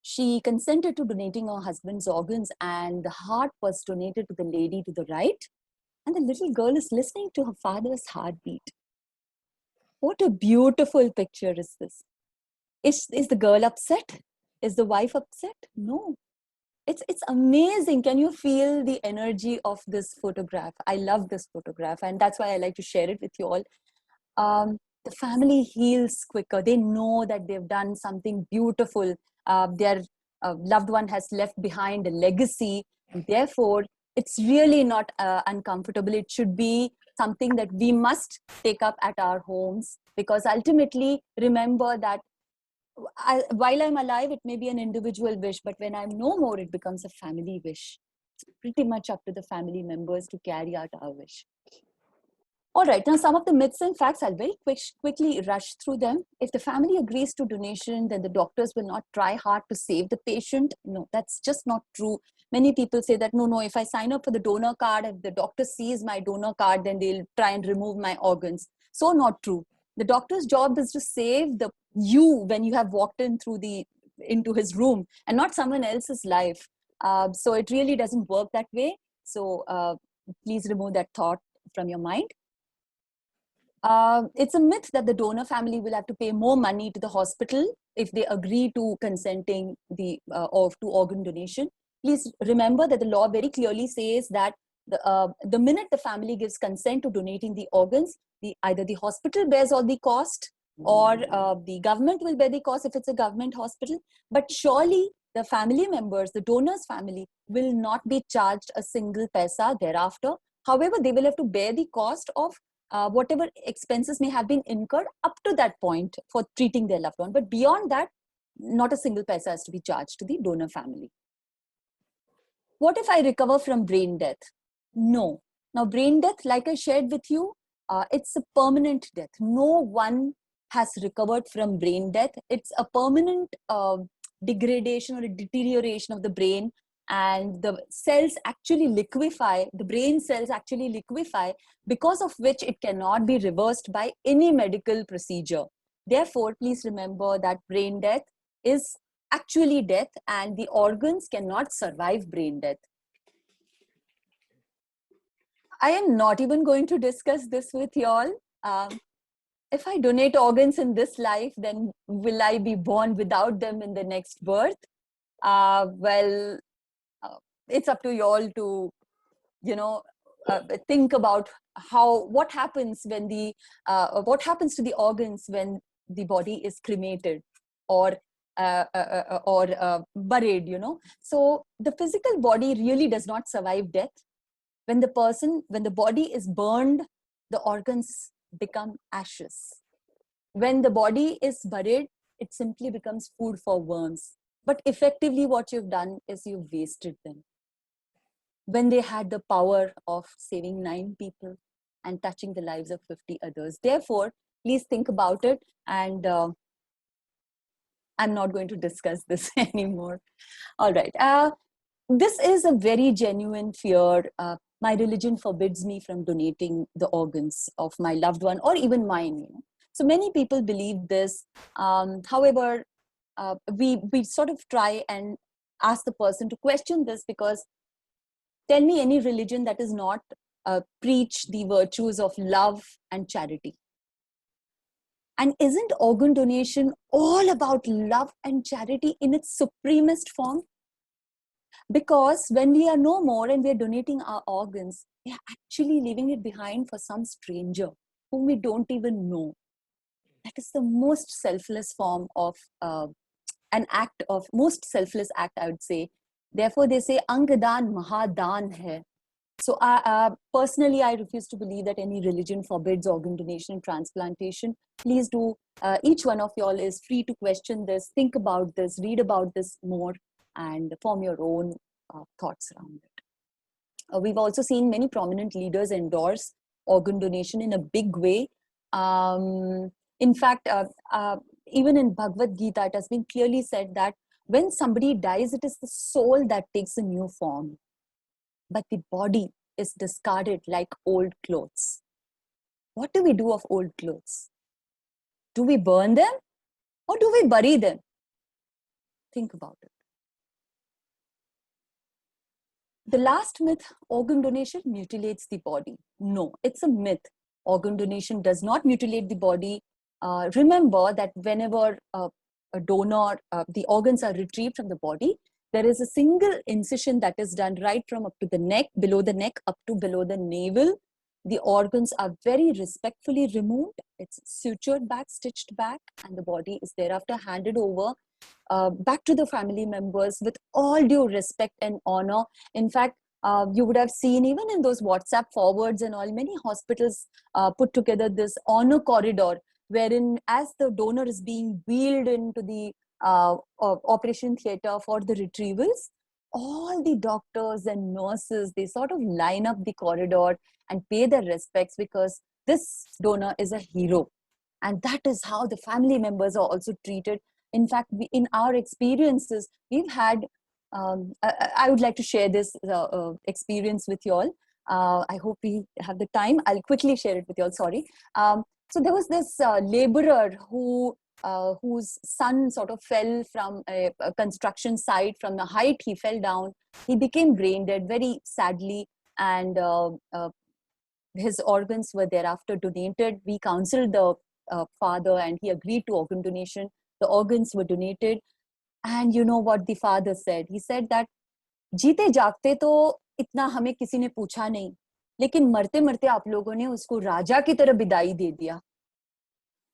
She consented to donating her husband's organs, and the heart was donated to the lady to the right. And the little girl is listening to her father's heartbeat. What a beautiful picture is this. Is the girl upset? Is the wife upset? No. It's amazing. Can you feel the energy of this photograph? I love this photograph, and that's why I like to share it with you all. The family heals quicker. They know that they've done something beautiful. Their loved one has left behind a legacy. And therefore, it's really not uncomfortable. It should be something that we must take up at our homes, because ultimately, remember that while I'm alive, it may be an individual wish, but when I'm no more, it becomes a family wish. It's pretty much up to the family members to carry out our wish. All right, now some of the myths and facts, I'll very quickly rush through them. If the family agrees to donation, then the doctors will not try hard to save the patient. No, that's just not true. Many people say that, no, if I sign up for the donor card, if the doctor sees my donor card, then they'll try and remove my organs. So not true. The doctor's job is to save you when you have walked into his room, and not someone else's life. So it really doesn't work that way. So please remove that thought from your mind. It's a myth that the donor family will have to pay more money to the hospital if they agree to consenting to organ donation. Please remember that the law very clearly says that the minute the family gives consent to donating the organs, either the hospital bears all the cost, or the government will bear the cost if it's a government hospital. But surely the family members, the donor's family, will not be charged a single paisa thereafter. However, they will have to bear the cost of whatever expenses may have been incurred up to that point for treating their loved one. But beyond that, not a single paisa has to be charged to the donor family. What if I recover from brain death? No. Now, brain death, like I shared with you, it's a permanent death. No one has recovered from brain death. It's a permanent degradation or a deterioration of the brain, and the cells actually liquefy, the brain cells actually liquefy, because of which it cannot be reversed by any medical procedure. Therefore, please remember that brain death is actually death, and the organs cannot survive brain death. I am not even going to discuss this with y'all. If I donate organs in this life, then will I be born without them in the next birth? Well, it's up to y'all to, think about what happens when what happens to the organs when the body is cremated or buried. So the physical body really does not survive death. When the body is burned, the organs become ashes. When the body is buried, it simply becomes food for worms. But effectively, what you've done is you've wasted them, when they had the power of saving 9 people and touching the lives of 50 others. Therefore, please think about it, and I'm not going to discuss this anymore. All right. This is a very genuine fear. My religion forbids me from donating the organs of my loved one or even mine. So many people believe this. However, we sort of try and ask the person to question this, because tell me any religion that does not preach the virtues of love and charity. And isn't organ donation all about love and charity in its supremest form? Because when we are no more and we are donating our organs, we are actually leaving it behind for some stranger whom we don't even know. That is the most selfless form of most selfless act, I would say. Therefore, they say, Angadan Mahadan hai. So personally, I refuse to believe that any religion forbids organ donation and transplantation. Please do. Each one of y'all is free to question this, think about this, read about this more, and form your own thoughts around it. We've also seen many prominent leaders endorse organ donation in a big way. In fact, even in Bhagavad Gita, it has been clearly said that when somebody dies, it is the soul that takes a new form, but the body is discarded like old clothes. What do we do of old clothes? Do we burn them or do we bury them? Think about it. The last myth, organ donation mutilates the body. No, it's a myth. Organ donation does not mutilate the body. Remember that whenever a donor, the organs are retrieved from the body, there is a single incision that is done right from up to the neck, below the neck, up to below the navel. The organs are very respectfully removed. It's sutured back, stitched back, and the body is thereafter handed over back to the family members with all due respect and honor. In fact, you would have seen even in those WhatsApp forwards and all, many hospitals put together this honor corridor, wherein as the donor is being wheeled into the operation theater for the retrievals, all the doctors and nurses, they sort of line up the corridor and pay their respects, because this donor is a hero. And that is how the family members are also treated. In fact, in our experiences, we've had, I would like to share this experience with you all. I hope we have the time. I'll quickly share it with you all, sorry. So there was this laborer whose son sort of fell from a construction site. From the height, he fell down. He became brain dead very sadly, and his organs were thereafter donated. We counseled the father and he agreed to organ donation. The organs were donated. And you know what the father said? He said that जीते जागते तो इतना हमें किसी ने पूछा नहीं, लेकिन मरते मरते आप लोगों ने उसको राजा की तरह विदाई दे दिया.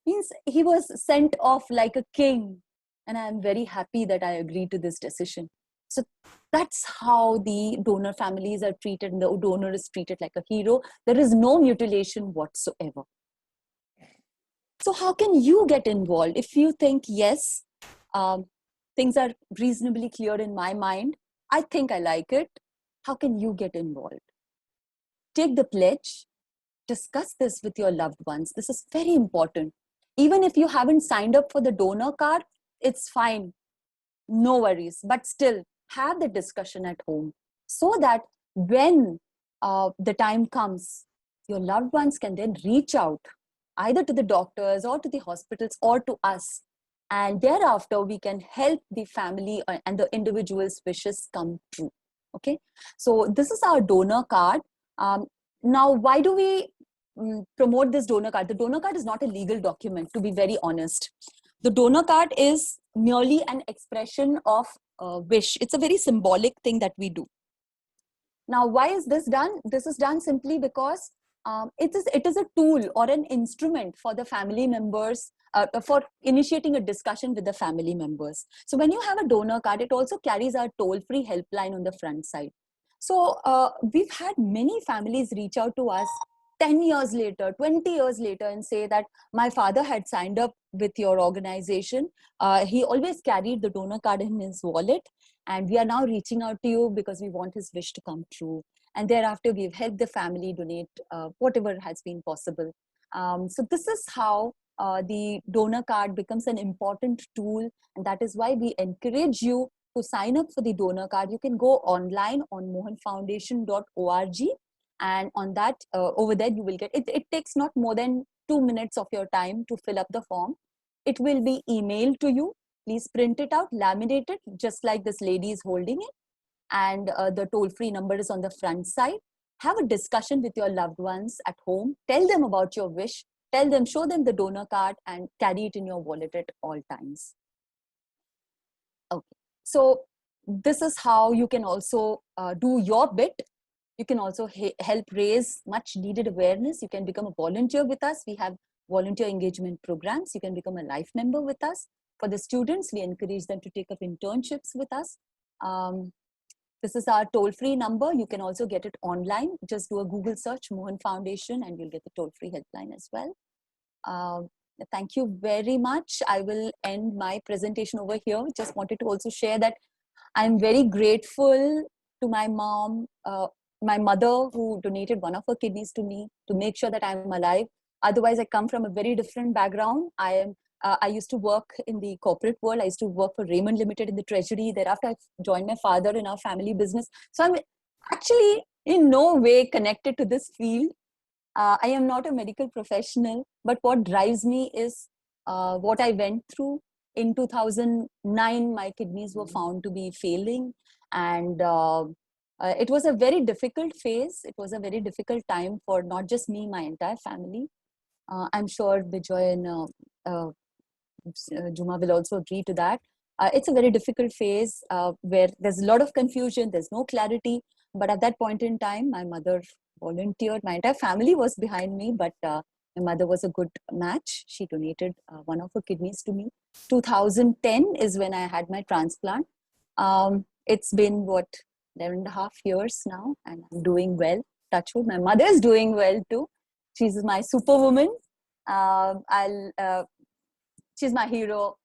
Means he was sent off like a king, and I am very happy that I agreed to this decision. So that's how the donor families are treated, and the donor is treated like a hero. There is no mutilation whatsoever. So how can you get involved? If you think, yes, things are reasonably clear in my mind, I think I like it, how can you get involved? Take the pledge, discuss this with your loved ones. This is very important. Even if you haven't signed up for the donor card, it's fine. No worries. But still, have the discussion at home so that when the time comes, your loved ones can then reach out either to the doctors or to the hospitals or to us. And thereafter, we can help the family and the individual's wishes come true. Okay. So this is our donor card. Now, why do we promote this donor card? The donor card is not a legal document, to be very honest. The donor card is merely an expression of wish. It's a very symbolic thing that we do. Now, why is this done? This is done simply because it is a tool or an instrument for the family members, for initiating a discussion with the family members. So when you have a donor card, it also carries our toll-free helpline on the front side. So we've had many families reach out to us 10 years later, 20 years later, and say that my father had signed up with your organization. He always carried the donor card in his wallet, and we are now reaching out to you because we want his wish to come true. And thereafter, we've helped the family donate whatever has been possible. So this is how the donor card becomes an important tool, and that is why we encourage you to sign up for the donor card. You can go online on mohanfoundation.org, and on that, over there, you will get it. It takes not more than 2 minutes of your time to fill up the form. It will be emailed to you. Please print it out, laminate it, just like this lady is holding it. And the toll-free number is on the front side. Have a discussion with your loved ones at home. Tell them about your wish. Tell them, show them the donor card, and carry it in your wallet at all times. Okay. So this is how you can also do your bit. You can also help raise much needed awareness. You can become a volunteer with us. We have volunteer engagement programs. You can become a life member with us. For the students, we encourage them to take up internships with us. This is our toll-free number. You can also get it online. Just do a Google search, Mohan Foundation, and you'll get the toll-free helpline as well. Thank you very much. I will end my presentation over here. Just wanted to also share that I'm very grateful to my mom, my mother, who donated one of her kidneys to me to make sure that I'm alive. Otherwise, I come from a very different background. I used to work in the corporate world. I used to work for Raymond Limited in the treasury. Thereafter, I joined my father in our family business. So I'm actually in no way connected to this field. I am not a medical professional, but what drives me is what I went through. In 2009, my kidneys were found to be failing, and it was a very difficult phase. It was a very difficult time for not just me, my entire family. I'm sure Bijoy and Juma will also agree to that. It's a very difficult phase where there's a lot of confusion, there's no clarity. But at that point in time, my mother volunteered. My entire family was behind me, but my mother was a good match. She donated one of her kidneys to me. 2010 is when I had my transplant. It's been, 11.5 years now, and I'm doing well. Touch wood. My mother is doing well too. She's my superwoman. She's my hero.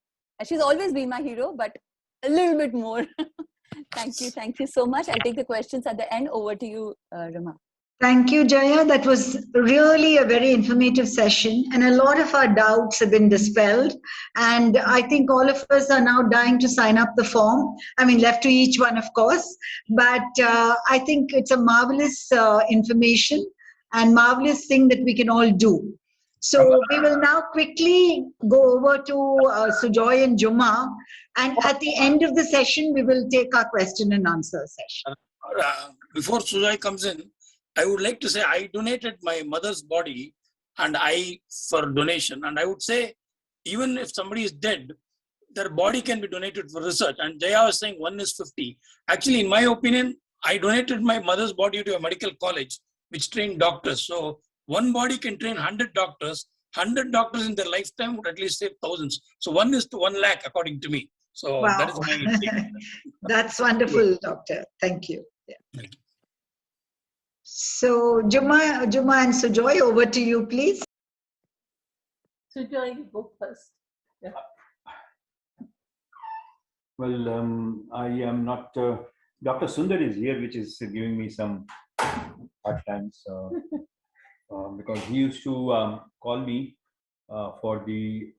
She's always been my hero, but a little bit more. Thank you so much. I'll take the questions at the end. Over to you, Rama.
Thank you, Jaya. That was really a very informative session, and a lot of our doubts have been dispelled. And I think all of us are now dying to sign up the form. I mean, left to each one, of course. But I think it's a marvelous information and marvelous thing that we can all do. So we will now quickly go over to Sujoy and Juma, and at the end of the session, we will take our question and answer session.
Before Sujoy comes in, I would like to say I donated my mother's body and I for donation. And I would say, even if somebody is dead, their body can be donated for research. And Jaya was saying 1 is 50. Actually, in my opinion, I donated my mother's body to a medical college which trained doctors. So one body can train 100 doctors. 100 doctors in their lifetime would at least save thousands. So 1 is to 1 lakh, according to me. So that is
Wow.
my take.
That's wonderful, Doctor. Thank you. Yeah.
Thank you.
So, Juma and Sujoy, over to you, please.
Sujoy, you go first. Yeah.
Well, I am not. Dr. Sundar is here, which is giving me some hard times because he used to call me for the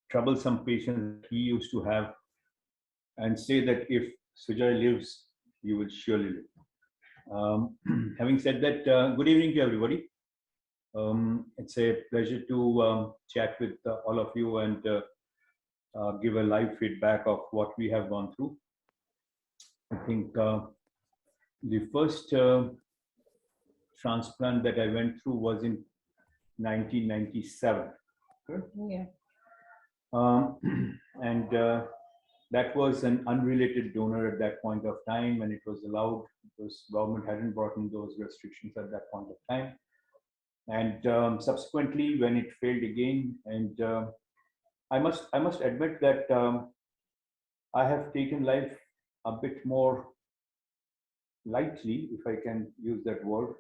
troublesome patients he used to have and say that if Sujoy lives, you will surely live. Having said that, good evening to everybody. It's a pleasure to chat with all of you and give a live feedback of what we have gone through. I think the first transplant that I went through was in 1997.
Yeah.
And that was an unrelated donor at that point of time, and it was allowed because government hadn't brought in those restrictions at that point of time. And subsequently, when it failed again, and I must admit that I have taken life a bit more lightly, if I can use that word.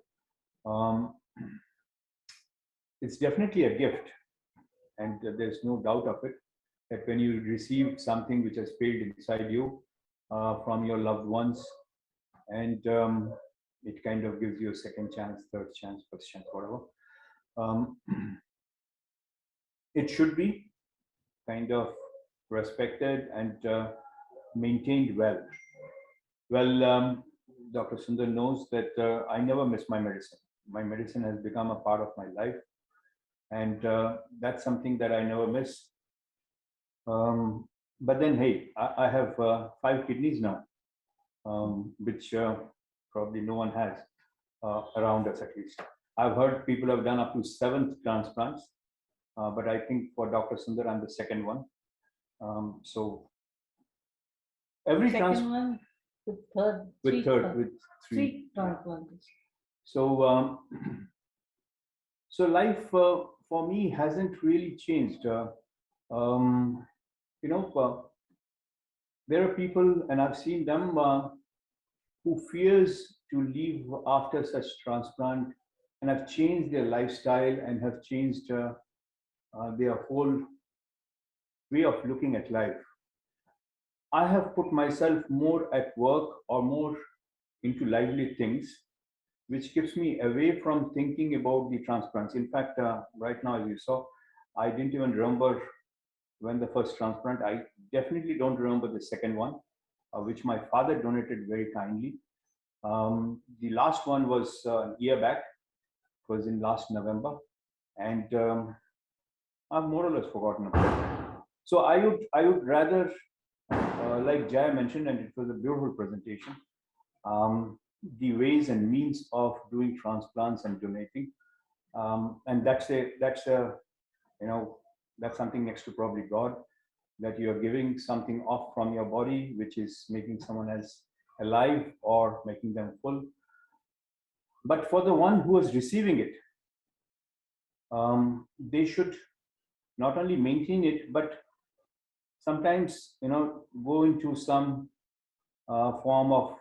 It's definitely a gift, and there's no doubt of it, that when you receive something which has failed inside you from your loved ones, and it kind of gives you a second chance, third chance, first chance, whatever. It should be kind of respected and maintained well. Well, Dr. Sundar knows that I never miss my medicine. My medicine has become a part of my life, and that's something that I never miss. But then, hey, I have 5 kidneys now, which probably no one has around us, at least. I've heard people have done up to 7 transplants, but I think for Dr. Sundar, I'm the 2nd one. So every
Second one, the third,
with third, with 3.
3 transplants.
So, so life for me hasn't really changed. You know, there are people, and I've seen them, who fears to leave after such transplant and have changed their lifestyle and have changed their whole way of looking at life. I have put myself more at work or more into lively things, which keeps me away from thinking about the transplants. In fact, right now, as you saw, I didn't even remember when the first transplant. I definitely don't remember the second one, which my father donated very kindly. The last one was a year back. It was in last November, and I've more or less forgotten about it. So I would rather, like Jaya mentioned, and it was a beautiful presentation, the ways and means of doing transplants and donating, and that's you know, that's something next to probably God, that you're giving something off from your body, which is making someone else alive or making them full. But for the one who is receiving it, they should not only maintain it, but sometimes, you know, go into some form of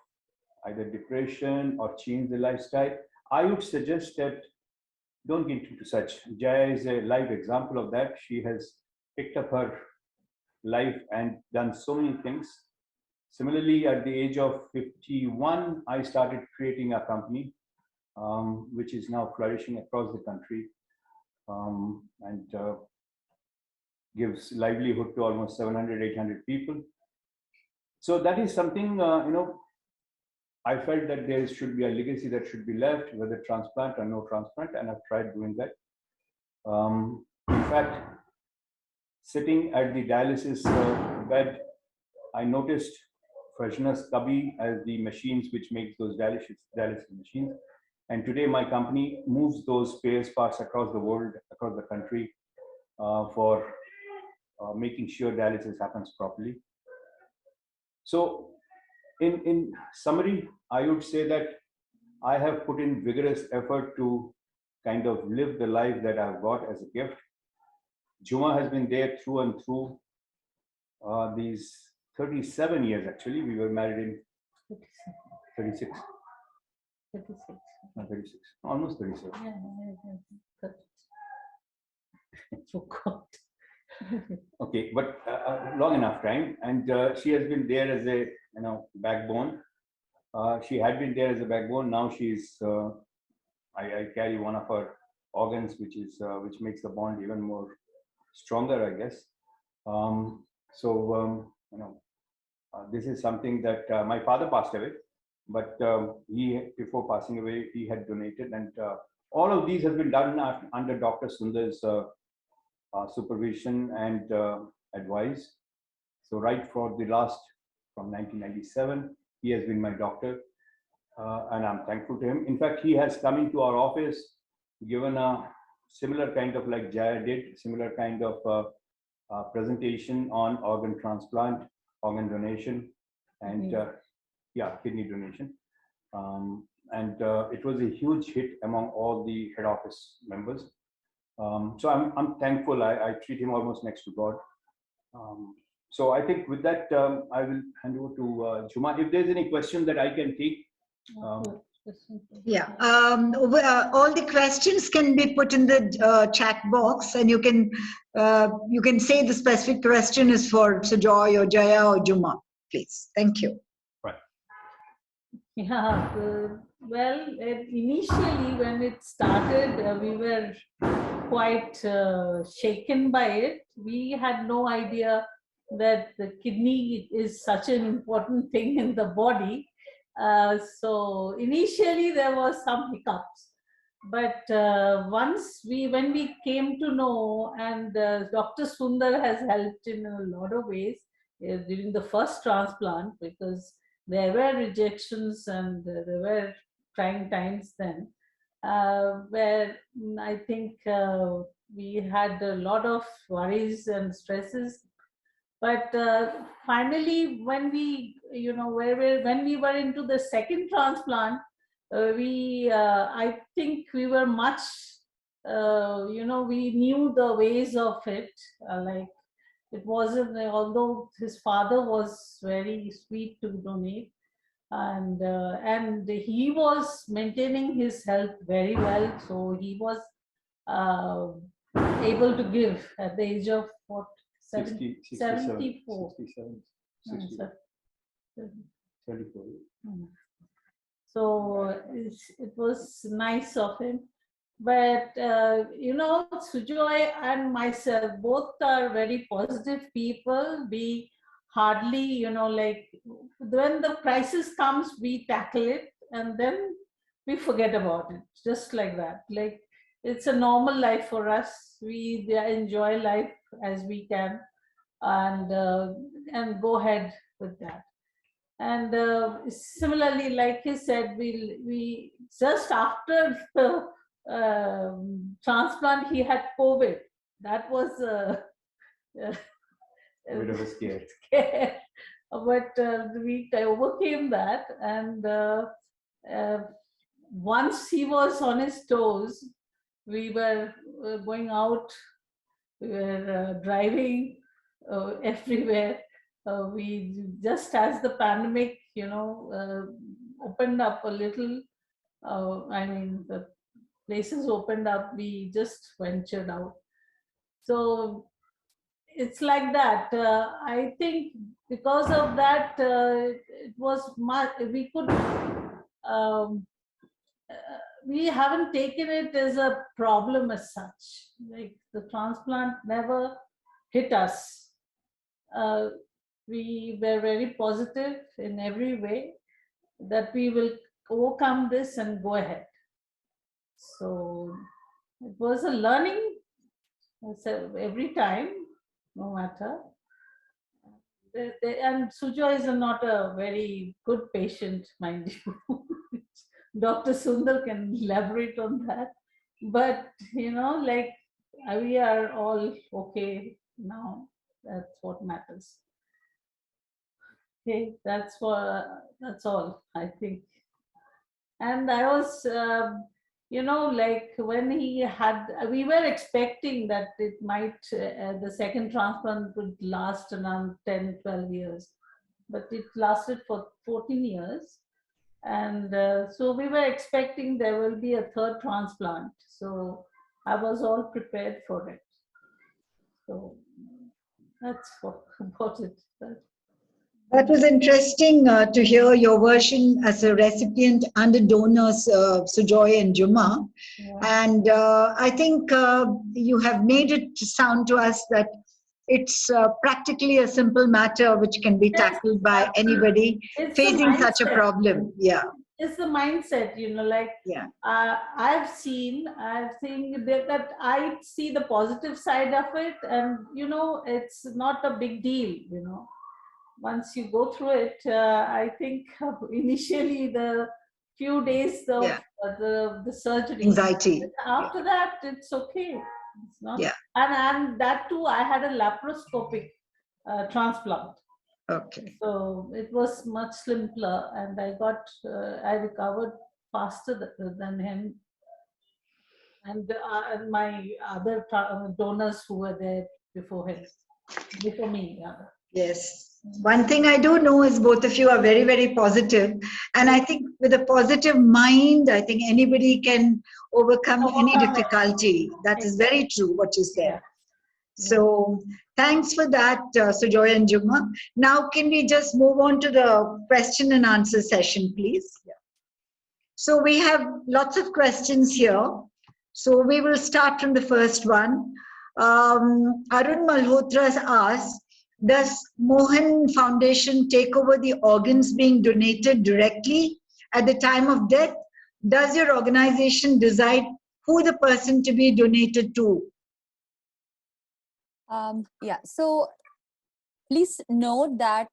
either depression or change the lifestyle. I would suggest that don't get into such. Jaya is a live example of that. She has picked up her life and done so many things. Similarly, at the age of 51, I started creating a company which is now flourishing across the country, and gives livelihood to almost 700, 800 people. So that is something, I felt that there should be a legacy that should be left, whether transplant or no transplant, and I've tried doing that. In fact, sitting at the dialysis bed, I noticed Freshness Cubby as the machines which makes those dialysis machines. And today my company moves those spare parts across the world, across the country, for making sure dialysis happens properly. So in summary, I would say that I have put in vigorous effort to kind of live the life that I've got as a gift. Juma has been there through and through these 37 years, actually. We were married in 36.
36.
No, 36. Almost 37.
Yeah, forgot.
Okay, but long enough time. And she has been there as a backbone. She had been there as a backbone. Now she's, I carry one of her organs, which makes the bond even more stronger, I guess. This is something that my father passed away, but before passing away, he had donated, and all of these have been done under Dr. Sundar's supervision and advice. So right from 1997, he has been my doctor, and I'm thankful to him. In fact, he has come into our office, given a similar kind of, like Jaya did, similar kind of presentation on organ transplant, organ donation, and kidney donation. And it was a huge hit among all the head office members. So I'm thankful. I treat him almost next to God. So I think with that, I will hand over to Juma. If there's any question that I can take.
Yeah, all the questions can be put in the chat box, and you can say the specific question is for Sujoy or Jaya or Juma, please. Thank you.
Right.
Yeah, well, initially when it started, we were quite shaken by it. We had no idea that the kidney is such an important thing in the body. So initially there was some hiccups, but when we came to know, and Dr. Sundar has helped in a lot of ways during the first transplant, because there were rejections and there were trying times then, where I think we had a lot of worries and stresses. But finally, when we, when we were into the second transplant, I think we were much, we knew the ways of it. Like it wasn't, although his father was very sweet to donate, and he was maintaining his health very well, so he was able to give at the age of what? 74.
74.
So it was nice of him. But, Sujoy and myself, both are very positive people. We hardly, like when the crisis comes, we tackle it and then we forget about it, just like that. Like it's a normal life for us. We enjoy life as we can, and go ahead with that. And similarly, like he said, we just after transplant, he had COVID. That was a
bit of a scare.
But we overcame that, and once he was on his toes, we were going out, we were driving everywhere. We just, as the pandemic, opened up a little, the places opened up, we just ventured out. So it's like that. I think because of that, it was much, we could, we haven't taken it as a problem as such. Like the transplant never hit us. We were very positive in every way that we will overcome this and go ahead. So it was a learning every time, no matter. And Sujoy is not a very good patient, mind you. Dr. Sundar can elaborate on that. But, like we are all okay now. That's what matters. Okay, that's all, I think. And I was, like when we were expecting that it might, the second transplant would last around 10, 12 years, but it lasted for 14 years. And so we were expecting there will be a third transplant. So I was all prepared for it. So that's about it.
That was interesting to hear your version as a recipient and a donors, Sujoy and Juma.
Yeah.
And I think you have made it sound to us that it's practically a simple matter which can be tackled by anybody facing such a problem. Yeah.
It's the mindset, like I've seen that I see the positive side of it, and it's not a big deal, Once you go through it, I think initially the few days of the surgery,
anxiety.
After that, it's okay. It's not, and that too, I had a laparoscopic transplant.
Okay.
So it was much simpler, and I recovered faster than him, and my other donors who were there before me. Yeah.
Yes. One thing I do know is both of you are very, very positive. And I think with a positive mind, I think anybody can overcome any difficulty. That is very true, what you said. So thanks for that, Sujoy and Juma. Now, can we just move on to the question and answer session, please? So we have lots of questions here. So we will start from the first one. Arun Malhotra has asked, does Mohan Foundation take over the organs being donated directly at the time of death? Does your organization decide who the person to be donated to?
So please note that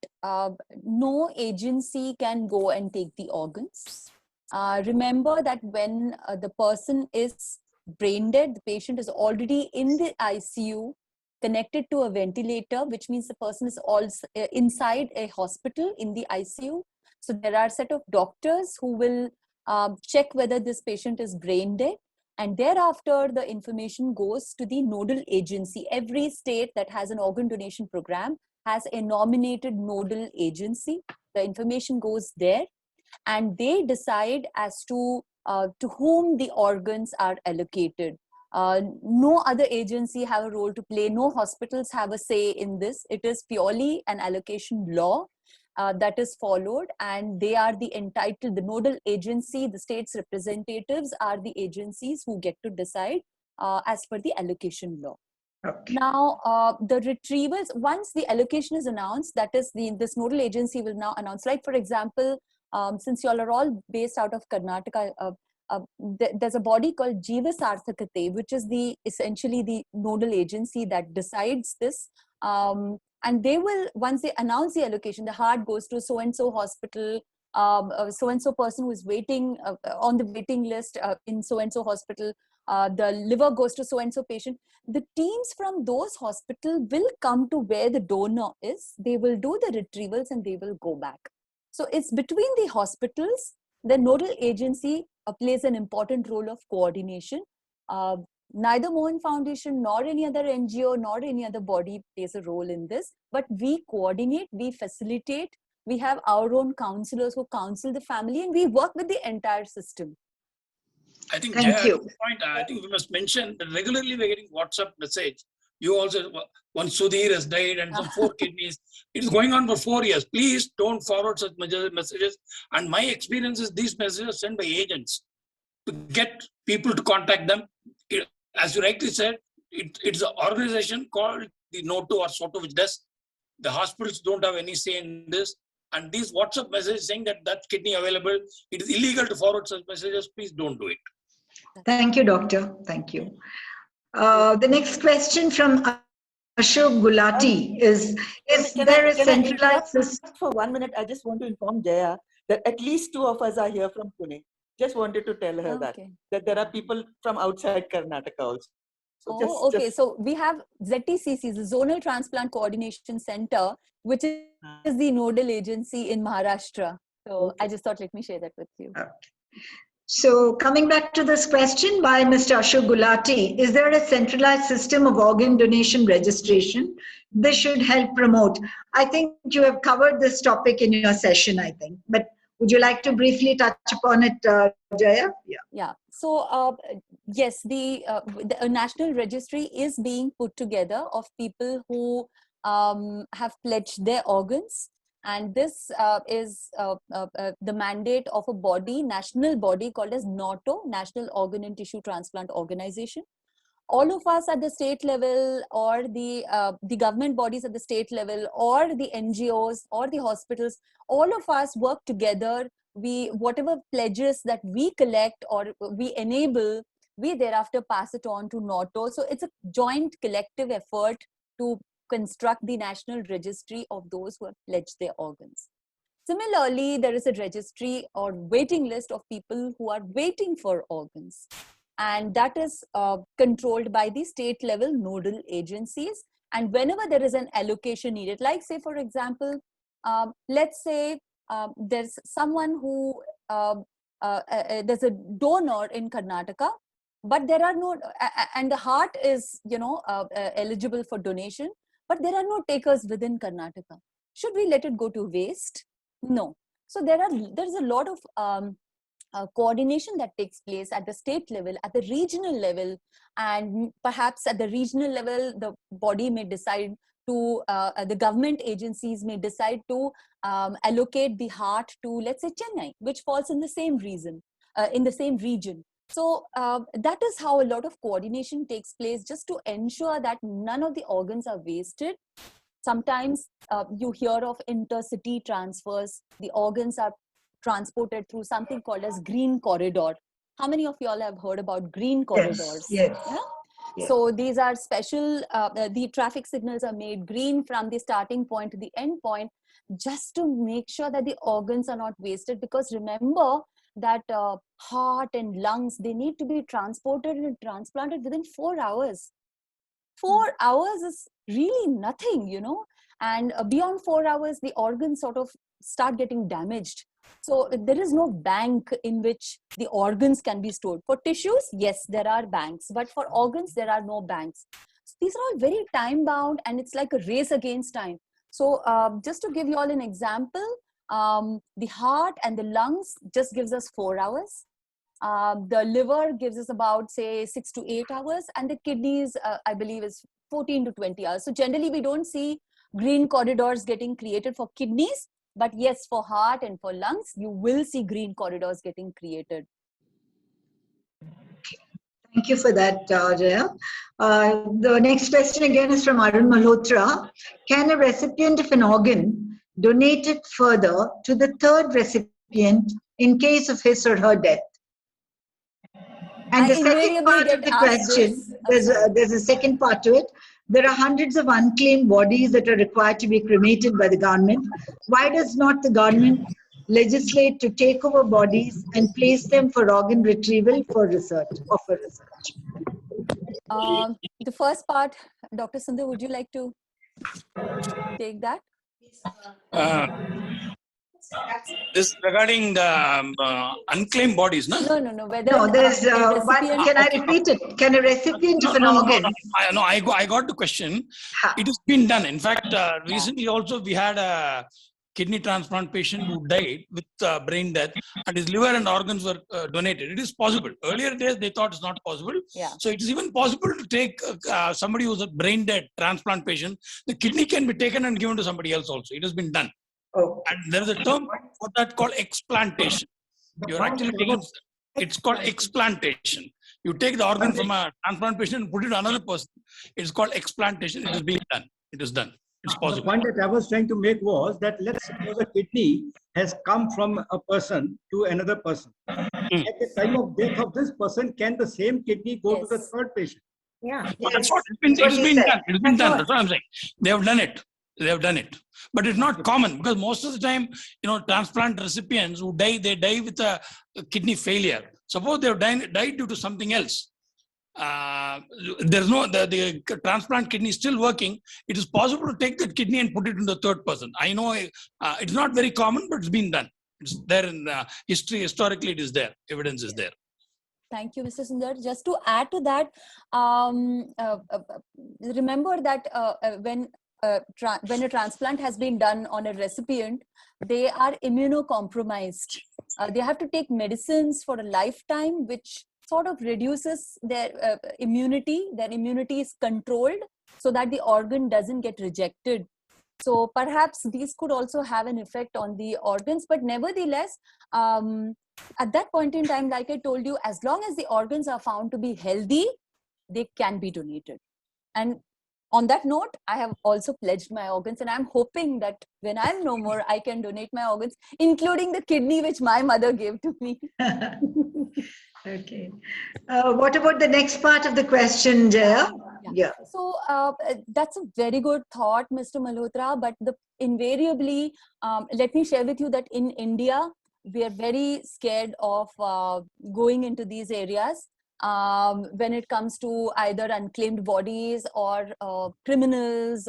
no agency can go and take the organs. Remember that when the person is brain dead, the patient is already in the ICU, connected to a ventilator, which means the person is also inside a hospital in the ICU. So there are a set of doctors who will check whether this patient is brain dead, and thereafter the information goes to the nodal agency. Every state that has an organ donation program has a nominated nodal agency. The information goes there, and they decide as to whom the organs are allocated. No other agency have a role to play. No hospitals have a say in this. It is purely an allocation law that is followed, and they are the nodal agency, the state's representatives are the agencies who get to decide as per the allocation law.
Okay.
Now, the retrievals, once the allocation is announced, that is this nodal agency will now announce, like for example, since you all are all based out of Karnataka, there's a body called Jiva Sarthakate, which is essentially the nodal agency that decides this. And they will, once they announce the allocation, the heart goes to so-and-so hospital, so-and-so person who is waiting on the waiting list in so-and-so hospital, the liver goes to so-and-so patient. The teams from those hospitals will come to where the donor is. They will do the retrievals and they will go back. So it's between the hospitals. The nodal agency plays an important role of coordination. Neither Mohan Foundation nor any other NGO nor any other body plays a role in this, but we coordinate, we facilitate, we have our own counselors who counsel the family, and we work with the entire system.
I think,
Thank you.
At this point, I think we must mention that regularly we're getting WhatsApp message. You also, one Sudhir has died and some 4 kidneys. It is going on for 4 years. Please don't forward such messages. And my experience is these messages are sent by agents. to get people to contact them. As you rightly said, it's an organization called the NOTO or SOTO, which does. The hospitals don't have any say in this. And these WhatsApp messages saying that kidney available, it is illegal to forward such messages. Please don't do it.
Thank you, doctor. Thank you. The next question from Ashok Gulati is there a centralized system?
For 1 minute, I just want to inform Jaya that at least 2 of us are here from Pune. Just wanted to tell her that there are people from outside Karnataka also. So
okay. So we have ZTCC, the Zonal Transplant Coordination Center, which is the nodal agency in Maharashtra. So I just thought, let me share that with you.
So coming back to this question by Mr. Ashok Gulati, is there a centralized system of organ donation registration? This should help promote. I think you have covered this topic in your session, I think. But would you like to briefly touch upon it, Jaya?
Yeah. So yes, the national registry is being put together of people who have pledged their organs. And this is the mandate of a body, national body called as NOTO, National Organ and Tissue Transplant Organization. All of us at the state level, or the government bodies at the state level, or the NGOs or the hospitals, all of us work together. Whatever pledges that we collect or we enable, we thereafter pass it on to NOTO. So it's a joint collective effort to construct the national registry of those who have pledged their organs. Similarly, there is a registry or waiting list of people who are waiting for organs. And that is controlled by the state level nodal agencies. And whenever there is an allocation needed, like say, for example, let's say there's someone who, there's a donor in Karnataka, but there are no, and the heart is, eligible for donation, but there are no takers within Karnataka. Should we let it go to waste? No. So there's a lot of coordination that takes place at the state level, at the regional level, and perhaps at the regional level, the body may decide to, the government agencies may decide to allocate the heart to, let's say, Chennai, which falls in the same region, So that is how a lot of coordination takes place, just to ensure that none of the organs are wasted. Sometimes you hear of intercity transfers. The organs are transported through something called as green corridor. How many of you all have heard about green corridors?
Yes.
Yeah? Yes. So these are special, the traffic signals are made green from the starting point to the end point, just to make sure that the organs are not wasted. Because remember that heart and lungs, they need to be transported and transplanted within 4 hours. 4 hours is really nothing, and beyond 4 hours, the organs sort of start getting damaged. So there is no bank in which the organs can be stored. For tissues, yes, there are banks, but for organs, there are no banks. So these are all very time bound, and it's like a race against time. So just to give you all an example, the heart and the lungs just gives us 4 hours. The liver gives us about, say, 6 to 8 hours, and the kidneys, I believe, is 14 to 20 hours. So generally, we don't see green corridors getting created for kidneys, but yes, for heart and for lungs, you will see green corridors getting created.
Thank you for that, Jaya. The next question again is from Arun Malhotra. Can a recipient of an organ donate it further to the third recipient in case of his or her death? And the second part of the question, there's a second part to it. There are hundreds of unclaimed bodies that are required to be cremated by the government. Why does not the government legislate to take over bodies and place them for organ retrieval for research?
The first part, Dr. Sundar, would you like to take that?
This regarding the unclaimed bodies, no?
No.
No, there's one. Can I repeat it? Can a recipient of an organ?
I got the question. It has been done. In fact, recently also we had a kidney transplant patient who died with brain death, and his liver and organs were donated. It is possible. Earlier days they thought it's not possible.
Yeah.
So it is even possible to take somebody who's a brain dead transplant patient. The kidney can be taken and given to somebody else also. It has been done.
Oh.
And there is a term for that called explantation. You're actually taking It's called explantation. You take the organ from a transplant patient and put it to another person. It's called explantation. It is being done. It is done. It's
The
possible.
point that I was trying to make was that let's suppose a kidney has come from a person to another person. At the time of death of this person, can the same kidney go to the third patient?
Yeah.
Well, that's what it's been done. It's been done. That's what I'm saying. They have done it. They have done it. But it's not common because most of the time, transplant recipients who die, they die with a kidney failure. Suppose they have died due to something else. There's no, the transplant kidney is still working. It is possible to take that kidney and put it in the third person. I know it's not very common, but it's been done. It's there in history. Historically, it is there. Evidence is there.
Thank you, Mr. Sundar. Just to add to that, remember that when a transplant has been done on a recipient, they are immunocompromised. They have to take medicines for a lifetime, which sort of reduces their immunity. Their immunity is controlled so that the organ doesn't get rejected. So perhaps these could also have an effect on the organs, but nevertheless, at that point in time, like I told you, as long as the organs are found to be healthy, they can be donated. And on that note, I have also pledged my organs, and I'm hoping that when I'm no more, I can donate my organs, including the kidney which my mother gave to me.
Okay. What about the next part of the question, Jaya? Yeah.
So that's a very good thought, Mr. Malhotra. But invariably, let me share with you that in India, we are very scared of going into these areas when it comes to either unclaimed bodies or criminals,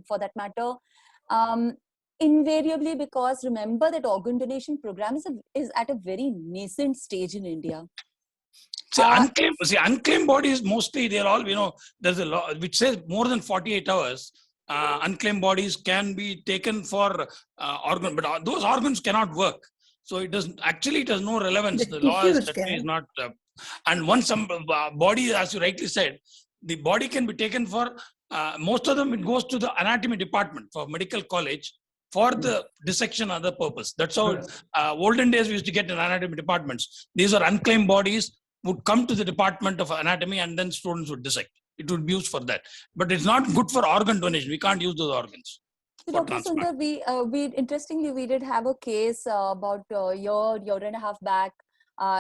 for that matter. Invariably, because remember that organ donation program is at a very nascent stage in India.
Unclaimed bodies, mostly they're all, there's a law which says more than 48 hours, unclaimed bodies can be taken for organ, but those organs cannot work. So it has no relevance. The law is not, and once some body, as you rightly said, the body can be taken for, most of them, it goes to the anatomy department for medical college for the dissection other purpose. That's how, olden days we used to get in anatomy departments. These are unclaimed bodies, would come to the department of anatomy and then students would dissect. It would be used for that. But it's not good for organ donation. We can't use those organs.
So Dr. Sundar, interestingly, we did have a case about a year and a half back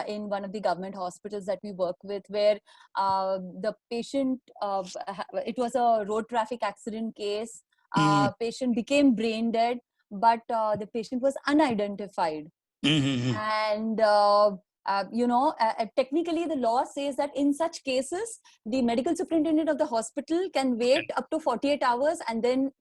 in one of the government hospitals that we work with, where the patient, it was a road traffic accident case. Patient became brain dead, but the patient was unidentified. And technically the law says that in such cases, the medical superintendent of the hospital can wait up to 48 hours and then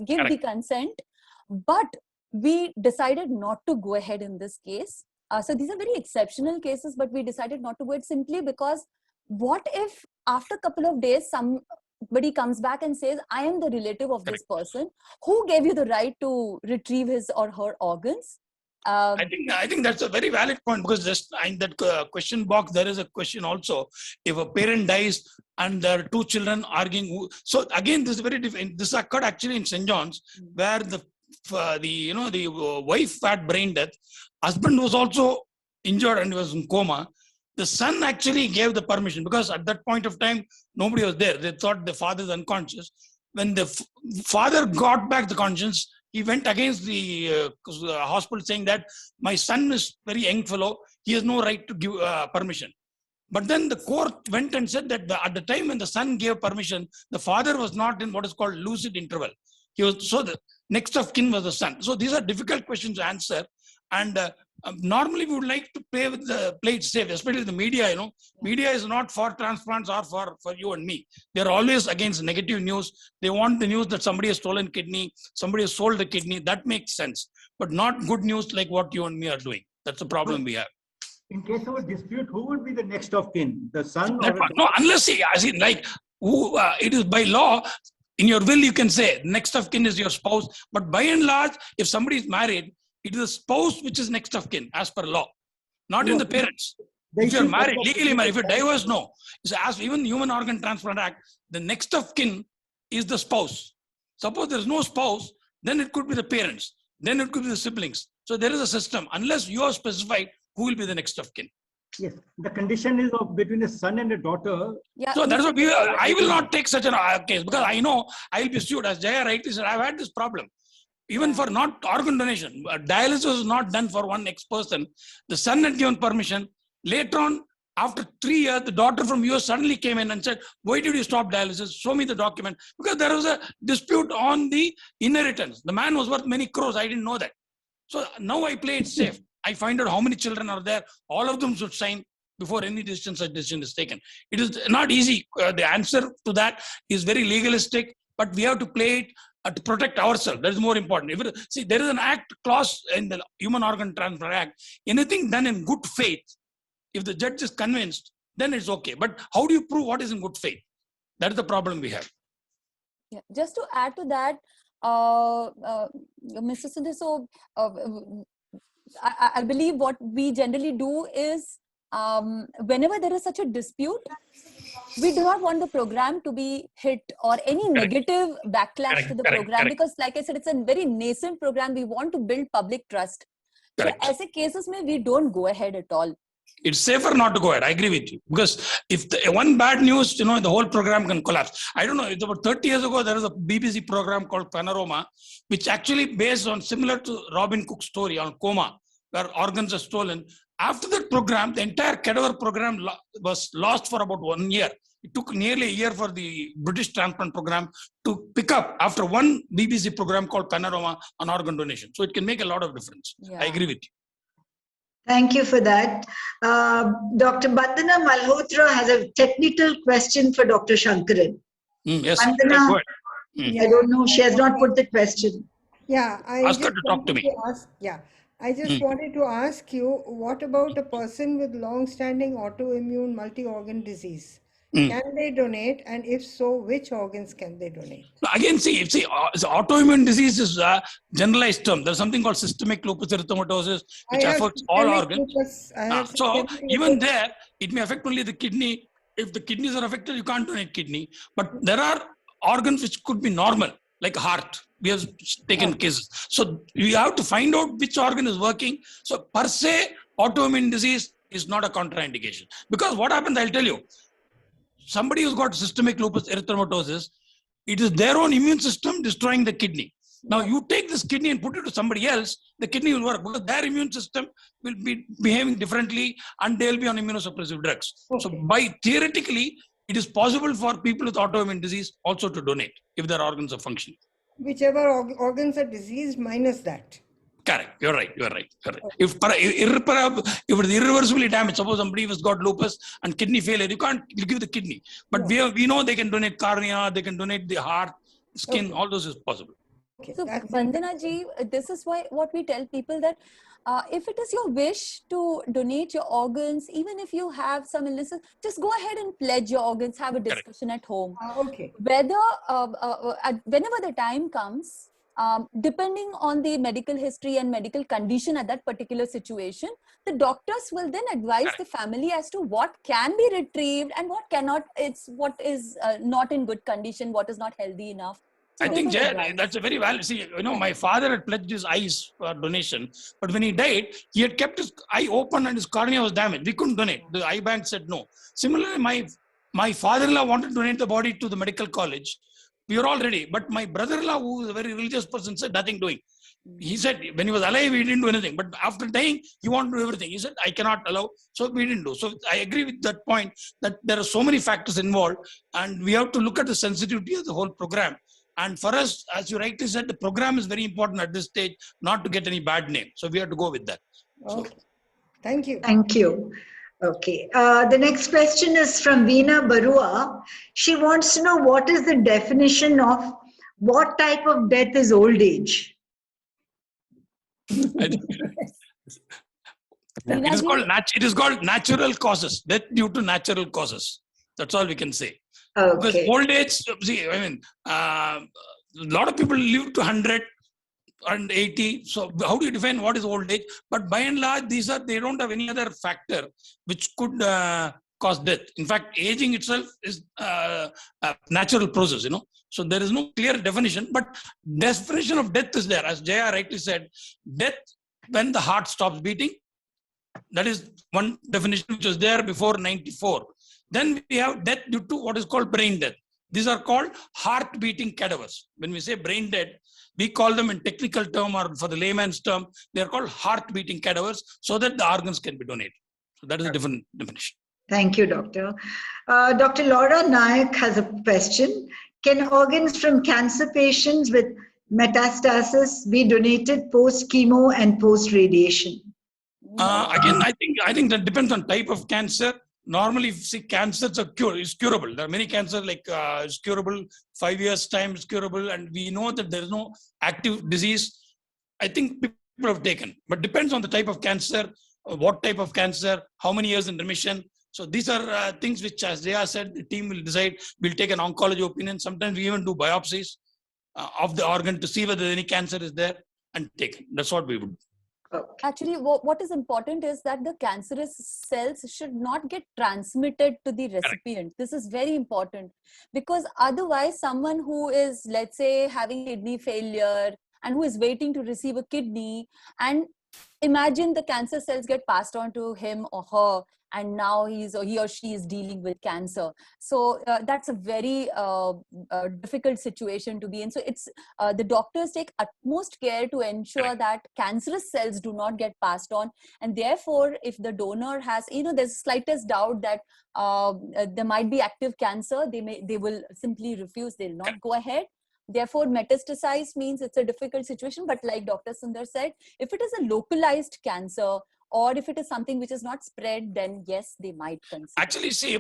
give the consent. But we decided not to go ahead in this case. So these are very exceptional cases, but we decided not to go ahead simply because what if after a couple of days, somebody comes back and says, I am the relative of this person. Who gave you the right to retrieve his or her organs?
I think that's a very valid point, because just in that question box, there is a question also. If a parent dies and there are two children arguing, so again, this is very different. This occurred actually in St. John's, where the wife had brain death. Husband was also injured and was in coma. The son actually gave the permission, because at that point of time, nobody was there. They thought the father is unconscious. When the father got back the conscience, he went against the hospital saying that my son is very young fellow. He has no right to give permission. But then the court went and said that at the time when the son gave permission, the father was not in what is called lucid interval. So the next of kin was the son. So these are difficult questions to answer. And normally we would like to play it safe, especially the media. Media is not for transplants or for you and me. They're always against negative news. They want the news that somebody has stolen kidney, somebody has sold the kidney. That makes sense, but not good news like what you and me are doing. That's the problem we have.
In case of a dispute, who would be the next of kin? The son?
No, unless it is by law. In your will, you can say next of kin is your spouse. But by and large, if somebody is married, it is the spouse which is next of kin as per law, not in the parents. If you're married, legally married, if you're divorced, no. So as even Human Organ Transplant Act, the next of kin is the spouse. Suppose there's no spouse, then it could be the parents, then it could be the siblings. So there is a system. Unless you are specified who will be the next of kin.
Yes, the condition is of between a son and a daughter.
Yeah.
So that's what I will not take such a case because I know I will be sued. As Jaya rightly said, I've had this problem. Even for not organ donation, dialysis was not done for one ex-person. The son had given permission. Later on, after 3 years, the daughter from US suddenly came in and said, why did you stop dialysis? Show me the document. Because there was a dispute on the inheritance. The man was worth many crores. I didn't know that. So now I play it safe. I find out how many children are there. All of them should sign before any such decision is taken. It is not easy. The answer to that is very legalistic, but we have to play it to protect ourselves. That is more important. See, there is an act clause in the Human Organ Transfer Act. Anything done in good faith, if the judge is convinced, then it's okay. But how do you prove what is in good faith? That is the problem we have.
Yeah. Just to add to that, Mr. Sundar, so I believe what we generally do is whenever there is such a dispute, we do not want the program to be hit or any negative backlash to the program because, like I said, it's a very nascent program. We want to build public trust. So, ऐसे cases में we don't go ahead at all.
It's safer not to go ahead. I agree with you because if one bad news, the whole program can collapse. I don't know. It's about 30 years ago. There was a BBC program called Panorama, which actually based on similar to Robin Cook's story on coma, where organs are stolen. After that program, the entire cadaver program was lost for about 1 year. It took nearly a year for the British transplant program to pick up after one BBC program called Panorama on organ donation. So it can make a lot of difference. Yeah. I agree with you.
Thank you for that. Dr. Bandana Malhotra has a technical question for Dr. Shankaran.
Yes,
Bandana, I don't know. She has not put the question.
Yeah,
ask her to talk to me.
I just wanted to ask you, what about a person with long-standing autoimmune multi-organ disease? Can they donate? And if so, which organs can they donate?
Again, see, autoimmune disease is a generalized term. There's something called systemic lupus erythematosus, which affects all organs. So even there, it may affect only the kidney. If the kidneys are affected, you can't donate kidney. But there are organs which could be normal, like heart. We have taken cases. So you have to find out which organ is working. So per se, autoimmune disease is not a contraindication. Because what happens, I'll tell you. Somebody who's got systemic lupus erythematosus, it is their own immune system destroying the kidney. Now you take this kidney and put it to somebody else, the kidney will work because their immune system will be behaving differently and they'll be on immunosuppressive drugs. So theoretically, it is possible for people with autoimmune disease also to donate if their organs are functioning.
Whichever organs are diseased minus that.
Correct. You're right. If it is irreversibly damaged, suppose somebody has got lupus and kidney failure, you can't give the kidney. But we know they can donate cornea, they can donate the heart, skin, all those is possible.
So Vandana ji, this is why what we tell people that if it is your wish to donate your organs, even if you have some illnesses, just go ahead and pledge your organs, have a discussion at home. Whether, whenever the time comes, depending on the medical history and medical condition at that particular situation, the doctors will then advise the family as to what can be retrieved and what cannot. It's what is not in good condition, what is not healthy enough. So
I think that's a very valid. See, my father had pledged his eyes for donation, but when he died, he had kept his eye open and his cornea was damaged. We couldn't donate. The eye bank said no. Similarly, my father-in-law wanted to donate the body to the medical college. We were all ready, but my brother-in-law, who is a very religious person, said nothing doing. He said when he was alive, he didn't do anything. But after dying, he wanted to do everything. He said, I cannot allow. So we didn't do. So I agree with that point that there are so many factors involved and we have to look at the sensitivity of the whole program. And for us, as you rightly said, the program is very important at this stage, not to get any bad name. So we have to go with that.
Okay. Thank you.
Thank you. Okay. The next question is from Veena Barua. She wants to know what is the definition of what type of death is old age?
It is called natural causes, death due to natural causes. That's all we can say.
Okay.
Because old age, see, a lot of people live to 100 and 80. So how do you define what is old age? But by and large, they don't have any other factor which could cause death. In fact, aging itself is a natural process, So there is no clear definition, but definition of death is there. As Jaya rightly said, death when the heart stops beating That is one definition which was there before 94. Then we have death due to what is called brain death. These are called heart beating cadavers. When we say brain dead, we call them in technical term, or for the layman's term, they are called heart beating cadavers, so that the organs can be donated. So that is a different definition.
Thank you, Doctor. Dr. Laura Nayak has a question. Can organs from cancer patients with metastasis be donated post chemo and post radiation?
Again, I think that depends on type of cancer. Normally, if you see, cancers are curable. There are many cancers like it's curable, 5 years time is curable, and we know that there is no active disease. I think people have taken, but depends on the type of cancer, what type of cancer, how many years in remission. So these are things which, as Jaya said, the team will decide. We'll take an oncology opinion. Sometimes we even do biopsies of the organ to see whether any cancer is there and take it. That's what we would do.
Actually, what is important is that the cancerous cells should not get transmitted to the recipient. This is very important, because otherwise someone who is, let's say, having kidney failure and who is waiting to receive a kidney, and imagine the cancer cells get passed on to him or her, and now he or she is dealing with cancer. So that's a very difficult situation to be in. So it's the doctors take utmost care to ensure that cancerous cells do not get passed on. And therefore, if the donor has, there's slightest doubt that there might be active cancer, they will simply refuse. They'll not go ahead. Therefore, metastasize means it's a difficult situation. But like Dr. Sundar said, if it is a localized cancer, or if it is something which is not spread, then yes, they might consider.
Actually, see,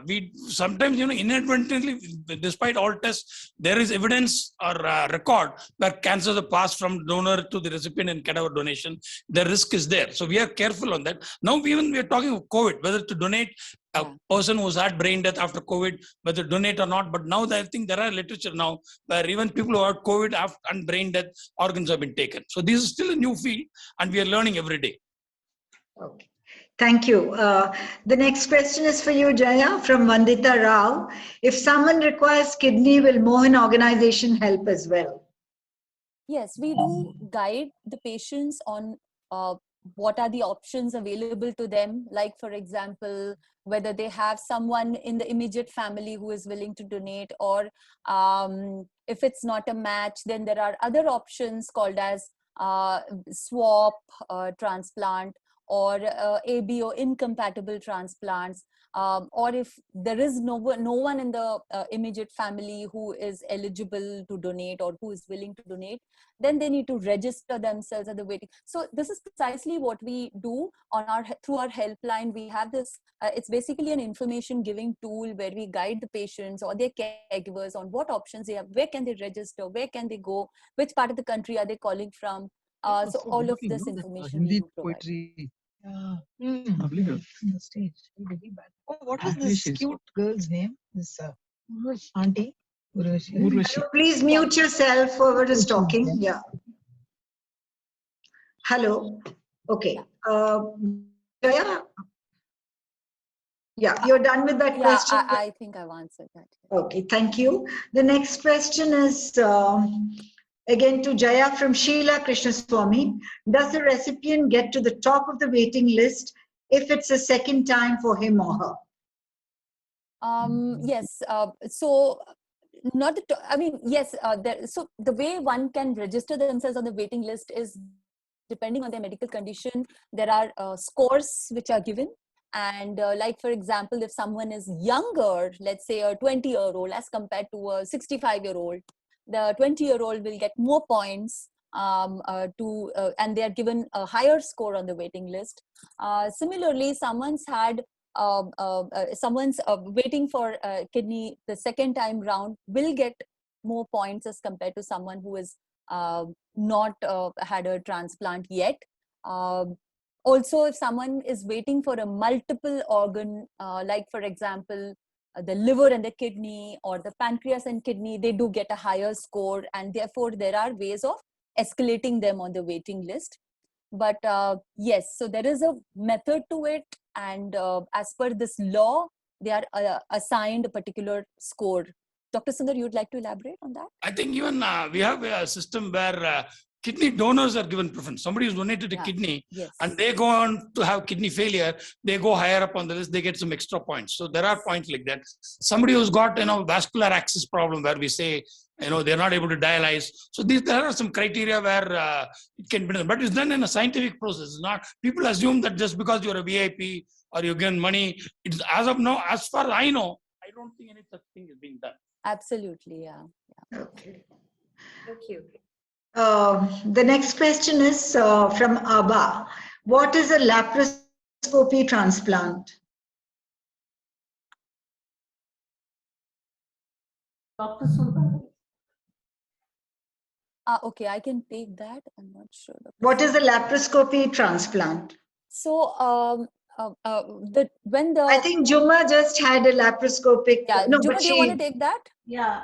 we sometimes, inadvertently, despite all tests, there is evidence or record where cancers are passed from donor to the recipient in cadaver donation. The risk is there. So we are careful on that. Now, we are talking of COVID, whether to donate a person who's had brain death after COVID, whether to donate or not. But now I think there are literature now where even people who had COVID and brain death, organs have been taken. So this is still a new field, and we are learning every day.
Okay. Thank you. The next question is for you, Jaya, from Vandita Rao. If someone requires kidney, will Mohan organization help as well?
Yes, we do guide the patients on what are the options available to them. Like, for example, whether they have someone in the immediate family who is willing to donate, or if it's not a match, then there are other options called as swap transplant, or ABO incompatible transplants, or if there is no one in the immediate family who is eligible to donate or who is willing to donate, then they need to register themselves at the waiting. So this is precisely what we do through our helpline. We have this, it's basically an information giving tool where we guide the patients or their caregivers on what options they have, where can they register, where can they go, which part of the country are they calling from. So all of this information we do provide.
Lovely girl. On the stage. Very bad. Oh, what was this cute girl's name? This auntie?
Urvashi. Please mute yourself, whoever is talking. Yeah. Hello. Okay. Jaya? Yeah, you're done with that question?
I think I've answered that.
Okay, thank you. The next question is again to Jaya from Sheila Krishnaswamy. Does the recipient get to the top of the waiting list if it's a second time for him or her?
Yes. So not the yes. So the way one can register themselves on the waiting list is depending on their medical condition. There are scores which are given. And like, for example, if someone is younger, let's say a 20-year-old as compared to a 65-year-old, the 20-year-old will get more points and they are given a higher score on the waiting list. Similarly, someone's waiting for kidney the second time round will get more points as compared to someone who has not had a transplant yet. Also, if someone is waiting for a multiple organ, like, for example, the liver and the kidney, or the pancreas and kidney, they do get a higher score, and therefore there are ways of escalating them on the waiting list. But yes, so there is a method to it, and as per this law, they are assigned a particular score. Dr. Sundar, you would like to elaborate on that?
I think even we have a system where kidney donors are given preference. Somebody who's donated a kidney and they go on to have kidney failure, they go higher up on the list, they get some extra points. So there are points like that. Somebody who's got, vascular access problem where we say, they're not able to dialyze. So there are some criteria where it can be done, but it's done in a scientific process. It's not, people assume that just because you're a VIP or you're given money, it's, as of now, as far as I know, I don't think any such thing is being done.
Absolutely, yeah.
Okay. Thank you. The next question is from Abba. What is a laparoscopy transplant?
Dr. Sundar.
Okay, I can take that. I'm not sure.
What is a laparoscopy transplant?
So,
I think Juma just had a laparoscopic.
Yeah,
no,
Juma,
but
do you want to take that?
Yeah,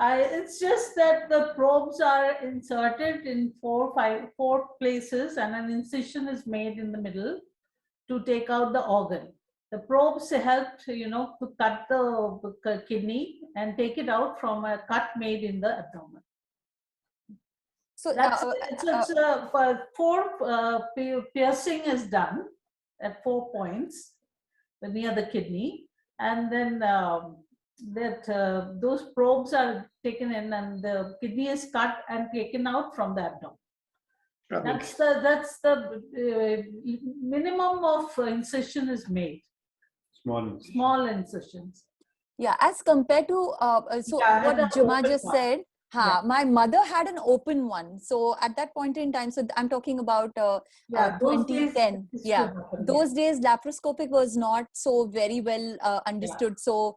it's just that the probes are inserted in four places and an incision is made in the middle to take out the organ. The probes helped, to cut the kidney and take it out from a cut made in the abdomen.
So
piercing is done at 4 points near the kidney, and then those probes are taken in, and the kidney is cut and taken out from the abdomen. That's the minimum of incision is made. Small incisions.
Yeah, as compared to what Juma just said. My mother had an open one. So at that point in time, so I'm talking about 2010. Those days laparoscopic was not so very well understood. So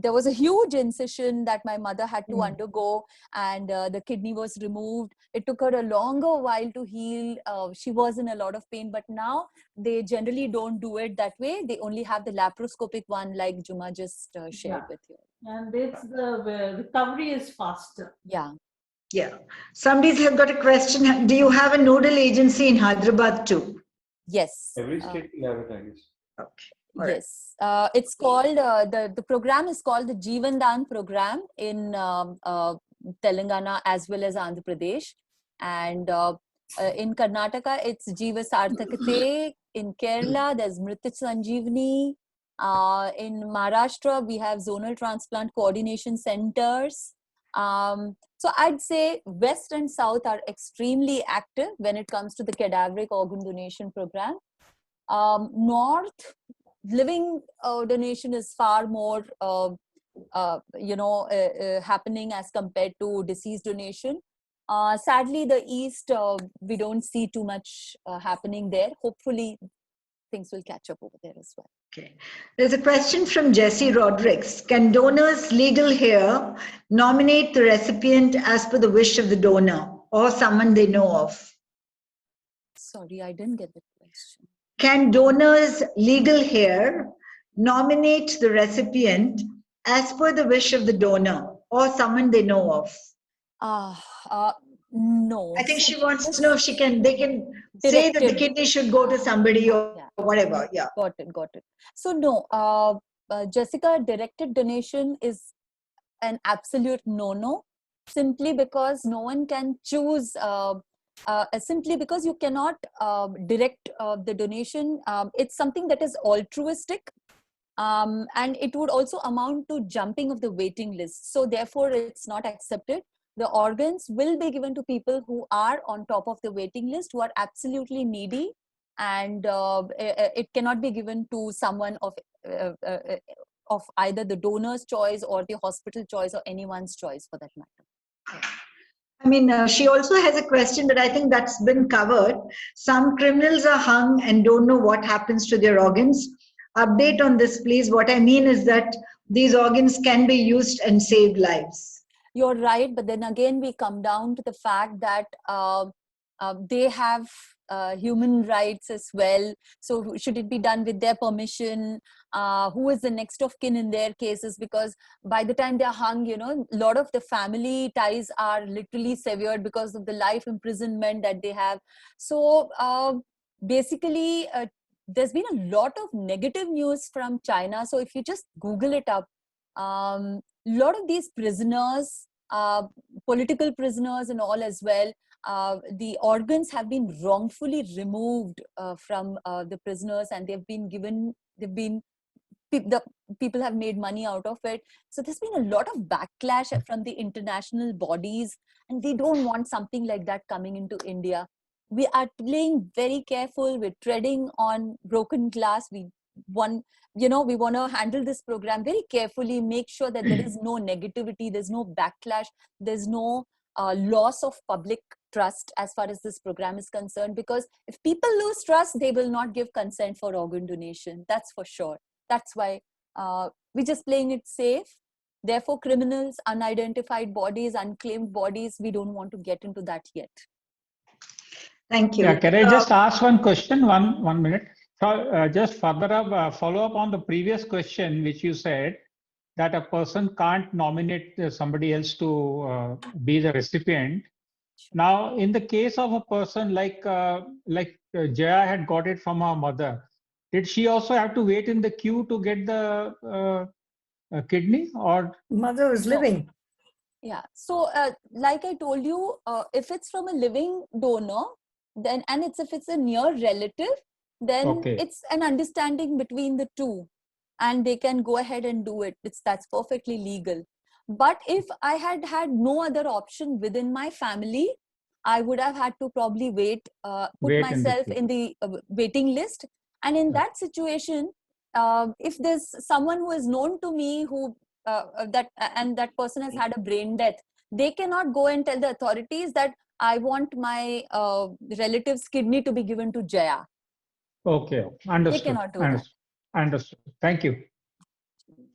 there was a huge incision that my mother had to undergo, and the kidney was removed. It took her a longer while to heal. She was in a lot of pain, but now they generally don't do it that way. They only have the laparoscopic one, like Juma just shared with you.
And the recovery is faster.
Yeah.
Somebody's have got a question. Do you have a nodal agency in Hyderabad too?
Yes.
Every state will have it, I guess.
Okay.
Yes. It's called, the program is called the Jeevan Dan program in Telangana as well as Andhra Pradesh. And in Karnataka, it's Jeeva Sarthakate. In Kerala, there's Mritit Sanjeevani. In Maharashtra, we have zonal transplant coordination centers. So I'd say West and South are extremely active when it comes to the cadaveric organ donation program. North, living donation is far more, happening as compared to deceased donation. Sadly, the East, we don't see too much happening there. Hopefully, things will catch up over there as well.
Okay. There's a question from Jesse Rodriguez. Can donors' legal hair nominate the recipient as per the wish of the donor or someone they know of?
Sorry, I didn't get the question.
Can donors' legal hair nominate the recipient as per the wish of the donor or someone they know of?
No.
I think she wants to know if they can say that the kidney should go to somebody or whatever. Yeah.
Got it. So no, Jessica, directed donation is an absolute no-no, simply because no one can choose, simply because you cannot direct the donation. It's something that is altruistic. And it would also amount to jumping of the waiting list. So therefore, it's not accepted. The organs will be given to people who are on top of the waiting list, who are absolutely needy, and it cannot be given to someone of either the donor's choice or the hospital choice or anyone's choice for that matter.
I mean, she also has a question, but I think that's been covered. Some criminals are hung and don't know what happens to their organs. Update on this, please. What I mean is that these organs can be used and save lives.
You're right, but then again, we come down to the fact that they have human rights as well. So should it be done with their permission? Who is the next of kin in their cases? Because by the time they're hung, a lot of the family ties are literally severed because of the life imprisonment that they have. So basically, there's been a lot of negative news from China. So if you just Google it up, lot of these prisoners, political prisoners and all as well, the organs have been wrongfully removed from the prisoners, and the people have made money out of it. So there's been a lot of backlash from the international bodies, and they don't want something like that coming into India. We are playing very careful. We're treading on broken glass. We want to handle this program very carefully, make sure that there is no negativity, there's no backlash, there's no loss of public trust as far as this program is concerned. Because if people lose trust, they will not give consent for organ donation. That's for sure. That's why we're just playing it safe. Therefore, criminals, unidentified bodies, unclaimed bodies, we don't want to get into that yet.
Thank you.
Yeah, can I just ask one question? One minute. So, just further up, follow up on the previous question, which you said that a person can't nominate somebody else to be the recipient. Now, in the case of a person like Jaya had got it from her mother, did she also have to wait in the queue to get the kidney, or
mother was living?
Yeah. So, like I told you, if it's from a living donor, then if it's a near relative, then it's an understanding between the two, and they can go ahead and do it. That's perfectly legal. But if I had had no other option within my family, I would have had to probably put myself in the waiting list. And in that situation, if there's someone who is known to me who that person has had a brain death, they cannot go and tell the authorities that I want my relative's kidney to be given to Jaya.
Okay, understood.
They cannot do that.
Understood. Thank you.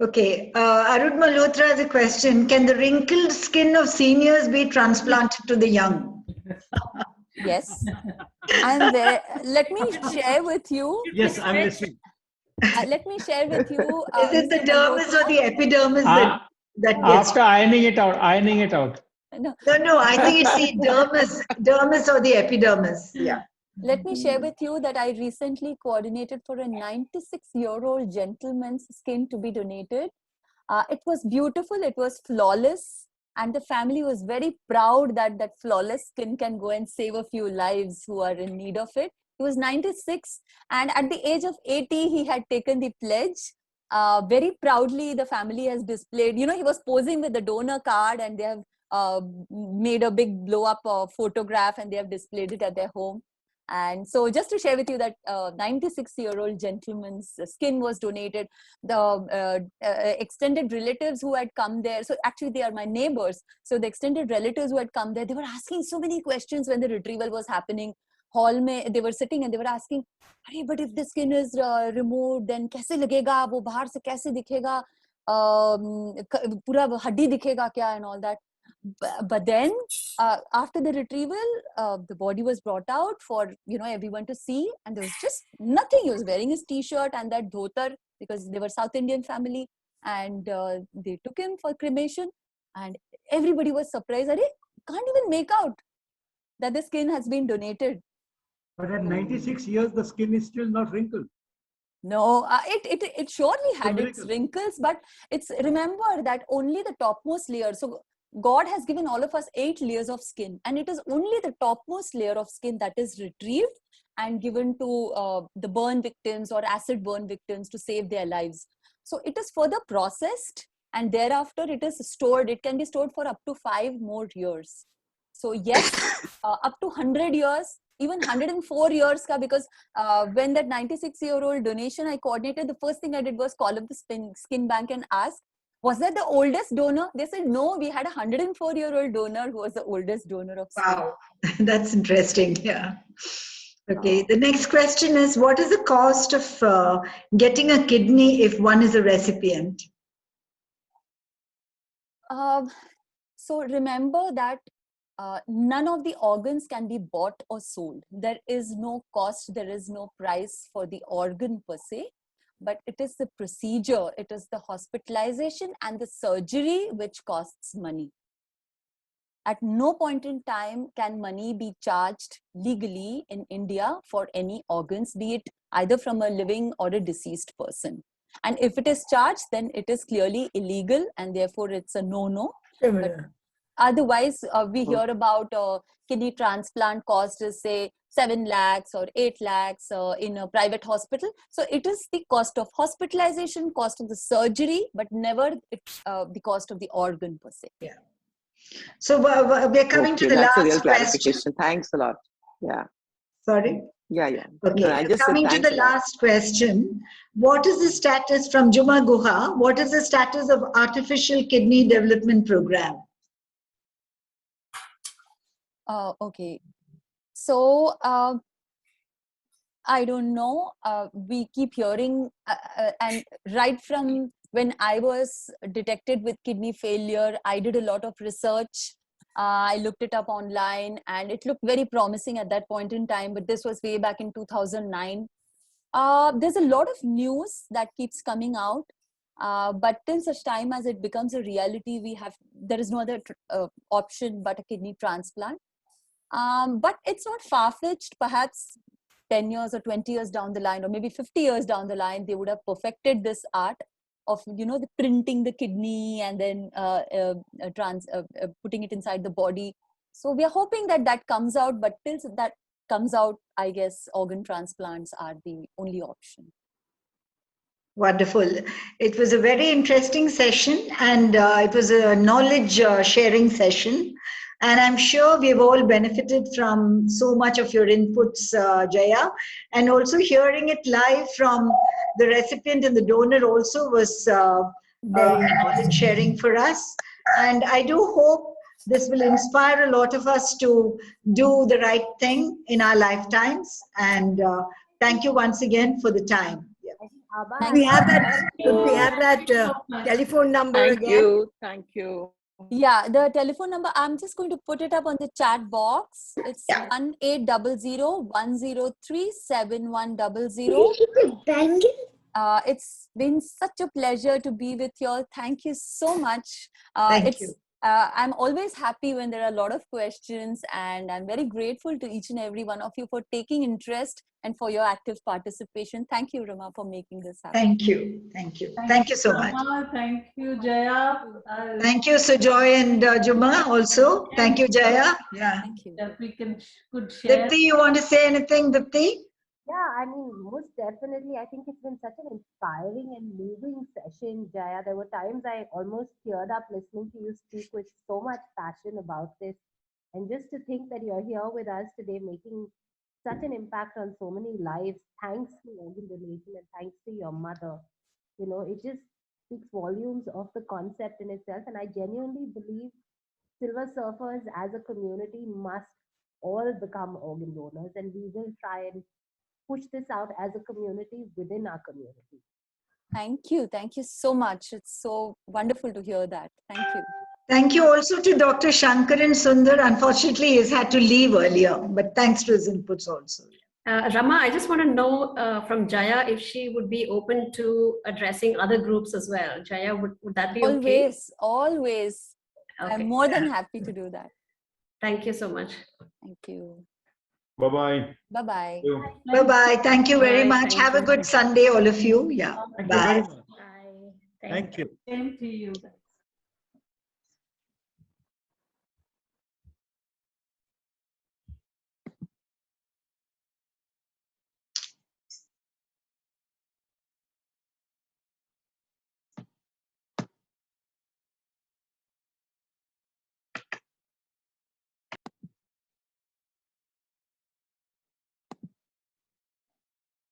Okay, Arun Malhotra has a question. Can the wrinkled skin of seniors be transplanted to the young?
Yes. And let me share with you.
Yes, I'm listening.
Let me share with you.
Is it the dermis or the epidermis that gets?
After ironing it out.
No,
I think it's the dermis or the epidermis. Yeah.
Let me share with you that I recently coordinated for a 96-year-old gentleman's skin to be donated. It was beautiful. It was flawless. And the family was very proud that that flawless skin can go and save a few lives who are in need of it. He was 96. And at the age of 80, he had taken the pledge. Very proudly, the family has displayed, he was posing with the donor card, and they have made a big blow up photograph, and they have displayed it at their home. And so just to share with you that 96-year-old gentleman's skin was donated. The extended relatives who had come there, so actually they are my neighbors. So the extended relatives who had come there, they were asking so many questions when the retrieval was happening. Hall mein, they were sitting and they were asking, but if the skin is removed, then kaise lagega? Wo bahar se kaise dikhega? Pura haddi dikhega kya, and all that. But then after the retrieval, the body was brought out for everyone to see, and there was just nothing. He was wearing his t-shirt and that dhotar, because they were South Indian family, and they took him for cremation, and everybody was surprised. Can't even make out that the skin has been donated.
But at 96 years, the skin is still not wrinkled.
No, it surely had its wrinkles, but remember that only the topmost layer. So God has given all of us 8 layers of skin, and it is only the topmost layer of skin that is retrieved and given to the burn victims or acid burn victims to save their lives. So it is further processed, and thereafter it is stored. It can be stored for up to 5 more years. So yes, up to 100 years, even 104 years, because when that 96-year-old donation I coordinated, the first thing I did was call up the skin bank and ask, was that the oldest donor? They said, no, we had a 104-year-old donor who was the oldest donor of skin.
Wow, that's interesting. Yeah. Okay, the next question is, what is the cost of getting a kidney if one is a recipient?
So remember that none of the organs can be bought or sold. There is no cost, there is no price for the organ per se. But it is the procedure, it is the hospitalization and the surgery which costs money. At no point in time can money be charged legally in India for any organs, be it either from a living or a deceased person. And if it is charged, then it is clearly illegal, and therefore it's a no-no. Otherwise, we hear about kidney transplant cost is say 7 lakhs or 8 lakhs in a private hospital. So it is the cost of hospitalization, cost of the surgery, but never the cost of the organ per se.
Yeah. So we're coming to the
that's a real
last question.
clarification. Thanks a lot. Yeah.
Sorry?
Yeah.
Okay,
No, I just said
coming to
thanks
the
a lot.
last question. What is the status from Juma Guha? What is the status of artificial kidney development program?
Okay. So I don't know. We keep hearing, and right from when I was detected with kidney failure, I did a lot of research. I looked it up online, and it looked very promising at that point in time. But this was way back in 2009. There's a lot of news that keeps coming out, but till such time as it becomes a reality, there is no other option but a kidney transplant. But it's not far-fetched. Perhaps 10 years or 20 years down the line, or maybe 50 years down the line, they would have perfected this art of, the printing the kidney and then putting it inside the body. So we are hoping that comes out, but till that comes out, I guess organ transplants are the only option.
Wonderful. It was a very interesting session, and it was a knowledge sharing session. And I'm sure we've all benefited from so much of your inputs, Jaya. And also hearing it live from the recipient and the donor also was knowledge sharing for us. And I do hope this will inspire a lot of us to do the right thing in our lifetimes. And thank you once again for the time.
Could we have that telephone number again?
Thank you.
Yeah, the telephone number, I'm just going to put it up on the chat box. It's 1800-103-7100. It's been such a pleasure to be with you all. Thank you so much.
Thank you.
I'm always happy when there are a lot of questions, and I'm very grateful to each and every one of you for taking interest and for your active participation. Thank you, Rama, for making this happen.
Thank you. Thank you. Thank you so much.
Thank you, Jaya.
Thank you, Sujoy and Juma also. Thank you, Jaya. Yeah.
Thank you.
That we could share.
Dipti, you want to say anything, Dipti?
Yeah, I mean, most definitely. I think it's been such an inspiring and moving session, Jaya. There were times I almost teared up listening to you speak with so much passion about this. And just to think that you're here with us today, making such an impact on so many lives, thanks to organ donation and thanks to your mother. It just speaks volumes of the concept in itself. And I genuinely believe Silver Surfers as a community must all become organ donors, and we will try and push this out as a community within our community.
Thank you. Thank you so much. It's so wonderful to hear that. Thank you.
Thank you also to Dr. Shankaran Sundar. Unfortunately, he's had to leave earlier, but thanks to his inputs also.
Rama, I just want to know from Jaya if she would be open to addressing other groups as well. Jaya, would that be okay?
Always.
Okay.
I'm more than happy to do that.
Thank you so much.
Thank you.
Bye-bye.
Bye-bye.
Bye-bye. Thank you very much.
Thank
Have a
you.
good Sunday, all of you. Yeah.
Thank you
Bye.
very much.
Bye.
Thank you.
Same to you.